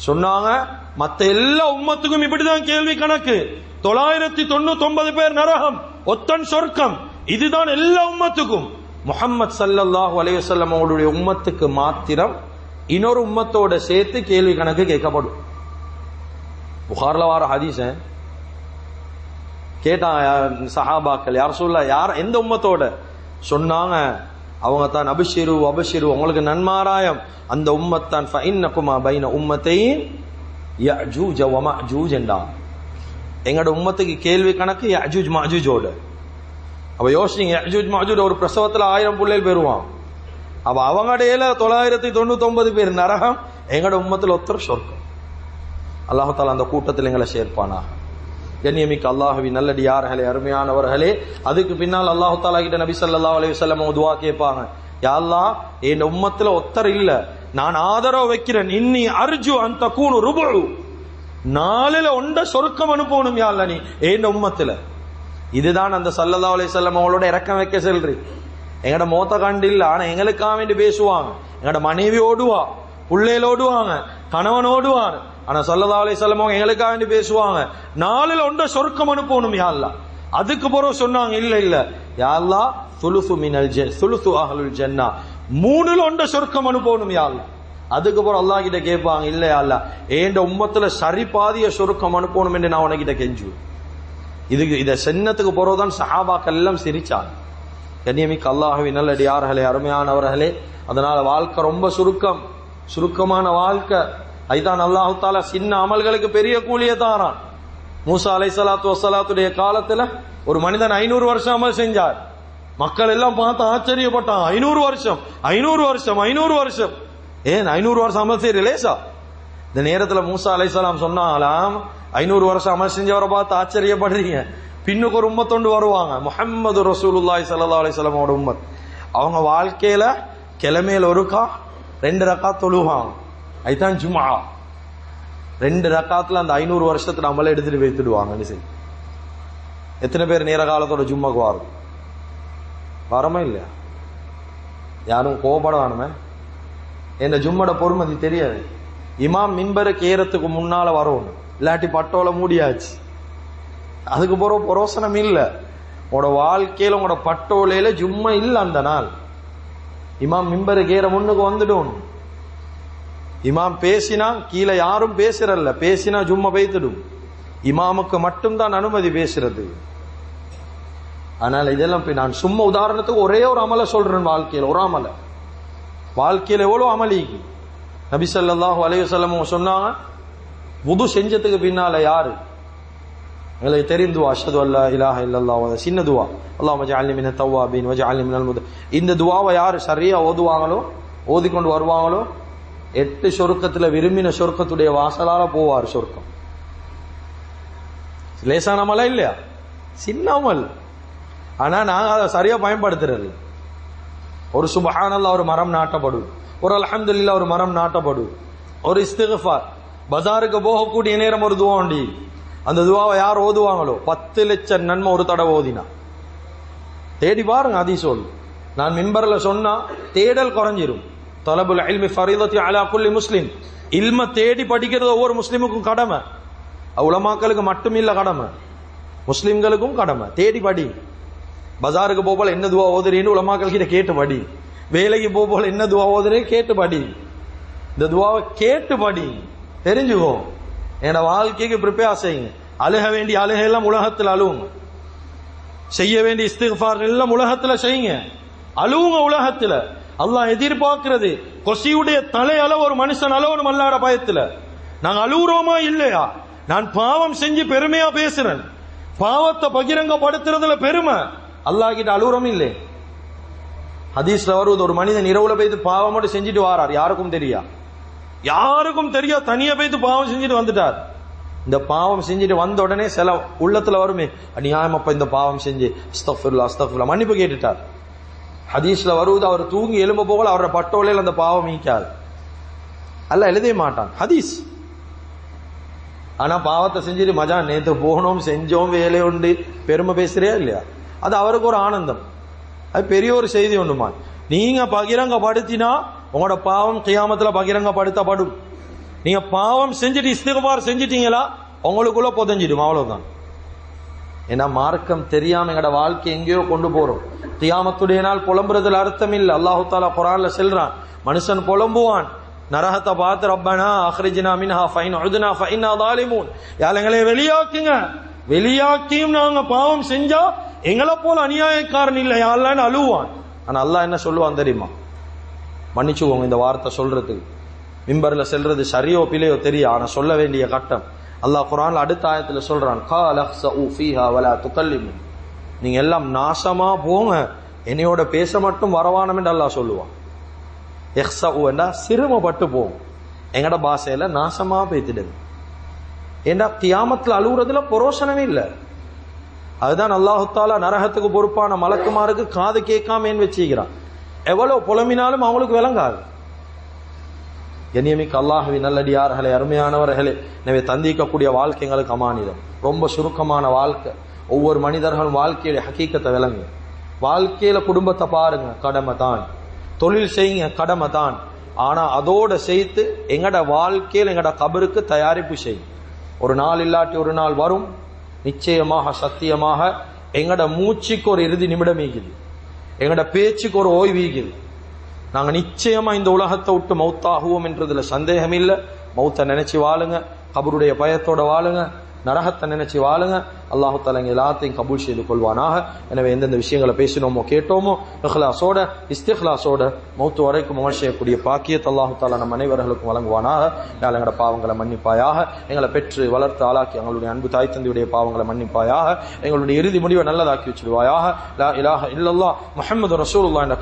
சொன்னாங்க மத்த எல்லா உம்மத்துக்கும் இப்படிதான் கேள்வி கணக்கு. 999 பேர் நரகம், ஒத்தன் சொர்க்கம். இதுதான் எல்லா உம்மத்துக்கும். முஹம்மது ஸல்லல்லாஹு அலைஹி வஸல்லம் அவருடைய உம்மத்துக்கு மாத்திரம் இன்னொரு உம்மத்தோட சேர்த்து கேள்வி கணக்கு கேட்கப்படும். புகார்ல வார ஹதீஸ கேட்டாங்க சஹாபாக்கள், யார் சொல்ல யார் எந்த உம்மத்தோட? சொன்னாங்க அவங்க தான் அபஷிரு அபஷிரு, உங்களுக்கு நன்மாராயம், அந்த உம்மத்தான் ஃபஇன்னகுமா பைன உம்மத்தைன் யஅஜூஜ வ மஅஜூஜ் என்றா. எங்கட உம்மத்துக்கு கேள்வி கணக்கு யஅஜூஜ் மஅஜூஜோட. அப்ப யோசிங்க, யஅஜூஜ் மஅஜூஜ் ஒரு பிரசவத்துல 1000 பிள்ளைகள் பெறுவான். அப்ப அவங்கடையில 999 பேர் நரகம், எங்கட உம்மத்துல ஒருத்தர் சொர்க்கம். அல்லாஹ் தஆலா அந்த கூட்டத்தில் எங்களை சேர்ப்பானா. கண்ணியமிக்க அல்லாஹ்வின் நல்லடியார்களே, அருமையானவர்களே, அதுக்கு பின்னால் அல்லாஹ் தஆலா கிட்ட நபி ஸல்லல்லாஹு அலைஹி வஸல்லம் துஆ கேட்பாங்க, யா அல்லாஹ் என் உம்மத்துல ஒருத்தர் இல்ல, நான் ஆதரவு வைக்கிறேன், இன்னி அர்ஜு அன் தகூனு ருபு, 4ல 1 சொர்க்கம் அனுப்பணும் யா அல்லாஹ் நீ என் உம்மத்துல. இதுதான் அந்த ஸல்லல்லாஹு அலைஹி வஸல்லம் அவங்களோட இரக்கம் வைக்க செல்றி. எங்கட மோத்த கண்டு இல்ல, ஆனா எங்களுக்காக வேண்டி பேசுவாங்க. எங்கட மனைவி ஓடுவா, பிள்ளைகள் ஓடுவாங்க, கணவன் ஓடுவார், ஆனா ஸல்லல்லாஹு அலைஹி வஸல்லம் அவங்க எங்களுக்காக வேண்டி பேசுவாங்க. 4ல 1 சொர்க்கம் அனுப்பணும் யா அல்லாஹ். அதுக்கு பிறகு சொன்னாங்க, இல்ல இல்ல யா அல்லாஹ் சுலுசு மினல் ஜன்னah சுலுசு அஹ்லுல் ஜன்னah, 3ல 1 சொர்க்கம் அனுப்பணும் யா அல்லாஹ். அதுக்கு பிறகு அல்லாஹ் கிட்ட கேட்பாங்க, இல்ல யா அல்லாஹ் ஏண்ட உம்மத்துல சரி பாதிய சொர்க்கம் அனுப்பணும் என்று நான் உனக்கிட்ட கெஞ்சு. இத சென்னத்துக்கு பிறகுதான் சஹாபாக்கள் எல்லாம் சிரிச்சாங்க. கண்ணியமிக்க அல்லாஹ்வின் நல்லடியார்களே, அருமையானவர்களே, அதனால வாழ்க்கை ரொம்ப சுருக்கமான வாழ்க்கை. ஐதான் அல்லாஹ் தஆலா சின்ன அமல்களுக்கு பெரிய கூலியை தாரான். மூசா அலைஹிஸ்ஸலாத்து வஸ்ஸலாத்துடைய காலத்துல ஒரு மனிதன் 500 வருஷம் அமல் செஞ்சார். மக்கள் எல்லாம் பார்த்து ஆச்சரியப்பட்டாங்க. 500 வருஷம் 500 வருஷம் 500 வருஷம், ஏன் 500 வருஷம் அமல் செய்யற லேசா? இந்த நேரத்துல மூசா அலைஹிஸ்ஸலாம் சொன்னாங்களாம், 500 வருஷம் அமல் செஞ்சவரை பார்த்து ஆச்சரியப்படுறீங்க, பின்னுக்கு ஒரு உம்மத்தொண்டு வருவாங்க, முஹம்மது ரசூலுல்லாஹி ஸல்லல்லாஹு அலைஹி வஸல்லம் ஓட உம்மத். அவங்க வாழ்க்கையில கிழமையில ஒருக்கா 2 ரக்காத் தொழுவாங்க. அதுதான் ஜும்ஆ. 2 ரக்காத்துல அந்த 500 வருஷத்துல அமல எடுத்துட்டு வைத்துடுவாங்க. எத்தனை பேர் நேர காலத்தோட ஜும்மாக்கு வரும்? வரமே இல்லையா? யாரும் கோபப்பட வேணுமே. என்ன ஜும்மோட பொறுமதி தெரியாது. இமாம் மின்பருக்கு ஏறத்துக்கு முன்னால வரணும், இல்லாட்டி பட்டோல மூடியாச்சு. அதுக்கு போற புரோசனம் இல்ல. உங்களோட வாழ்க்கையில உங்களோட பட்டோலையில ஜும்மா இல்ல. அந்த நாள் இமாம் மின்பருக்கு ஏற முன்னுக்கு வந்துடும். இமாம் பேசினா கீழே யாரும் பேசுறல்ல, பேசினா ஜும்மா பெய்த்துடும். இமாமுக்கு மட்டும்தான் அனுமதி பேசுறது. அதனால இதெல்லாம் நான் சும்மா உதாரணத்துக்கு ஒரே ஒரு அமலை சொல்றேன். வாழ்க்கையில ஒரு அமலை, வாழ்க்கையில எவ்வளவு அமலிக்கு நபி ஸல்லல்லாஹு அலைஹி வஸல்லம் சொன்னாங்க, வுது செஞ்சதுக்கு பின்னால யாரு எங்களுக்கு தெரியும் துவா, அஷ்ஹது அல்லா இலாஹ இல்லல்லாஹ், சின்ன துவா, அல்லாஹும்ம ஜஅல்னி மினத் தவ்வாபீன் வஜஅல்னி மினல் முத. இந்த துவாவை யாரு சரியா ஓதுவாங்களோ, ஓதிக்கொண்டு வருவாங்களோ, 8 சொர்க்கத்துல விரும்பின சொர்க்கத்துடைய வாசலால போவார் சொர்க்கம். லேசான அமலா இல்லையா? சின்ன அமல். ஆனா நாங்க அதை சரியா பயன்படுத்துறது. ஒரு சுப்ஹானல்லாஹ் ஒரு மரம் நாட்டப்படும், ஒரு அல்ஹம்துலில்லாஹ் ஒரு மரம் நாட்டப்படும், ஒரு இஸ்திக்ஃபார், பஜாருக்கு போகக்கூடிய நேரம் ஒரு துவா உண்டு. அந்த துவாவை யார் ஓதுவாங்களோ 10 லட்சம் நன்மை ஒரு தடவை ஓதினா. தேடி பாருங்க ஹதீஸோல். நான் மிம்பர்ல சொன்னா தேடல் குறைஞ்சிரும். தலபுல் இல்மி ஃபரீதத்தி அலா குல்லி முஸ்லிம். இல்ம தேடி படிக்கிறது ஒவ்வொரு முஸ்லிமுக்கும் கடமை. உலமாக்களுக்கு மட்டும் இல்ல கடமை, முஸ்லிம்களுக்கும் கடமை. தேடி படி. பஜாருக்கு போல என்ன துவா ஓதுறேன்னு உலமாக்கள் கிட்ட கேட்டு படி. வேலைக்கு போல என்ன துவா ஓதுறே கேட்டு படி. இந்த துவாவை கேட்டு படி, தெரிஞ்சுக்கோ. என் வாழ்க்கைக்கு ப்ரிப்பேர் செய்யுங்க. அழுக வேண்டிய அழுகையெல்லாம் உலகத்தில் அழுவுங்க. செய்ய வேண்டிய இஸ்திக்ஃபார் எல்லாம் உலகத்துல செய்யுங்க. அழுவுங்க உலகத்துல. அல்லாஹ் எதிர்பார்க்கிறது கொசியுடைய தலை அளவு ஒரு மனுஷன் அளவனும் அல்லாட பயத்துல. நாங்க அழுகுறோமா இல்லையா? நான் பாவம் செஞ்சு பெருமையா பேசுறேன், பாவத்தை பகிரங்கப்படுத்துறதுல பெருமை. அல்லாஹ் கிட்ட அழுகுறோம் இல்லை. ஹதீஸ்ல வருவது, ஒரு மனிதன் இரவுல போய்த்து பாவம் மட்டும் செஞ்சுட்டு வாரார், யாருக்கும் தெரியா, தனியா போய்த்து பாவம் செஞ்சுட்டு வந்துட்டார். இந்த பாவம் செஞ்சுட்டு வந்த உடனே சில உள்ளத்துல வருமே, அநியாயமப்ப இந்த பாவம் செஞ்சு அஸ்தக்ஃபிருல்லாஹ் அஸ்தக்ஃபிருல்லாஹ் மன்னிப்பு கேட்டுட்டார். ஹதீஸ்ல வருவது, அவர் தூங்கி எழும்ப போகல அவரோட பட்டோலையில் அந்த பாவம் நீக்காது, அல்லாஹ் எழுதவே மாட்டான். ஹதீஸ் ஆனா பாவத்தை செஞ்சுட்டு மஜா நேத்து போனோம் செஞ்சோம் வேலை உண்டு பெருமை பேசுறியா இல்லையா? அது அவருக்கு ஒரு ஆனந்தம். அது பெரிய ஒரு செய்தி ஒண்ணுமா. நீங்க பகிரங்கப்படுத்தினா உங்களோட பாவம் கியாமத்துல பகிரங்கப்படுத்தப்படும். நீங்க பாவம் செஞ்சுட்டு இஸ்திக்பார் செஞ்சிட்டீங்களா உங்களுக்குள்ள புதஞ்சிடும், அவ்வளவுதான். ஏன்னா மார்க்கம் தெரியாம எங்கட வாழ்க்கை எங்கேயோ கொண்டு போறோம். கியாமத்துடைய நாள் புலம்புறதுல அர்த்தம் இல்லை. அல்லாஹு தாலா குர்ஆன்ல சொல்றான், மனுஷன் புலம்புவான் நரகத்தை பார்த்து, ரப்பனா அக்ரிஜ்னா மின்ஹா ஃபைன் உதுனா ஃபைன்னா ஸாலிமூன், எங்களை வெளியாக்குங்க, வெளியாக்கியும் நாங்க பாவம் செஞ்சா எங்களை போல அநியாயக்காரன் இல்லை யா அல்லாஹ்னு அழுவான். ஆனா அல்லாஹ் என்ன சொல்லுவான் தெரியுமா? மன்னிச்சுவோங்க இந்த வார்த்தை சொல்றதுக்கு, மிம்பர்ல செல்றது சரியோ பிழையோ தெரியும், ஆனா சொல்ல வேண்டிய கட்டம். அல்லாஹ் குர்ஆன்ல அடுத்த ஆயத்துல சொல்றான், கால் அக்ஸஉ ஃபீஹா வலா துகல்லிமு, நீங்க எல்லாம் நாசமா போங்க, என்னையோட பேச மட்டும் வரவானம் என்று அல்லாஹ் சொல்லுவான். இஹ்ஸஉ என்றா சிரமப்பட்டு போகும், எங்கட பாஷையில நாசமா பேத்திடுது. ஏண்டா கியாமத்துல அழுகுறதுல புரோசனமே இல்லை. அதுதான் அல்லாஹு தாலா நரகத்துக்கு பொறுப்பான மலக்குமாருக்கு காது கேட்காம ஏன் வச்சுக்கிறான். எவ்வளவு புலம்பினாலும் அவங்களுக்கு விளங்காது. கண்ணியமிக்க அல்லாஹ்வின் நல்லடியார்களே, அருமையானவர்களே, எனவே தந்திக்கக்கூடிய வாழ்க்கை எங்களுக்கு அமானிதம். ரொம்ப சுருக்கமான வாழ்க்கை. ஒவ்வொரு மனிதர்களும் வாழ்க்கையுடைய ஹக்கீக்கத்தை விளங்கு. வாழ்க்கையில குடும்பத்தை பாருங்க, கடமை தான். தொழில் செய்யுங்க, கடமை தான். ஆனா அதோட சேர்த்து எங்கட வாழ்க்கையில் எங்கட கபருக்கு தயாரிப்பு செய்யும். ஒரு நாள் இல்லாட்டி ஒரு நாள் வரும், நிச்சயமாக சத்தியமாக எங்கட மூச்சுக்கு ஒரு இறுதி நிமிடம் ஈகுது, எங்கட பேச்சுக்கு ஒரு ஓய்வு ஈகுது. நாங்க நிச்சயமா இந்த உலகத்தை விட்டு மௌத்தாகுவோம் என்றதுல சந்தேகம் இல்லை. மௌத்தை நினைச்சு வாழுங்க, கபருடைய பயத்தோட வாழுங்க, நரகத்தை நினைச்சு வாழுங்க. அல்லாஹு தஆலா எல்லாத்தையும் கபூல் செய்து கொள்வானாக. எனவே எந்தெந்த விஷயங்களை பேசினோமோ கேட்டோமோ இஹ்லாஸோட இஸ்திக்லாஸோட மௌத்து வரைக்கும் அமல் செய்யக்கூடிய பாக்கியத்தை அல்லாஹு தஆலா நம் அனைவர்களுக்கும் வழங்குவானாக. எங்களோட பாவங்களை மன்னிப்பாயாக, எங்களை பெற்று வளர்த்து ஆளாக்கி எங்களுடைய அன்பு தாய் தந்தையுடைய பாவங்களை மன்னிப்பாயாக, எங்களுடைய இறுதி முடிவை நல்லதாக்கி வச்சிடுவாயாக. லா இலாஹ இல்லல்லாஹ் முஹம்மது ரசூலுல்லாஹ் என்ற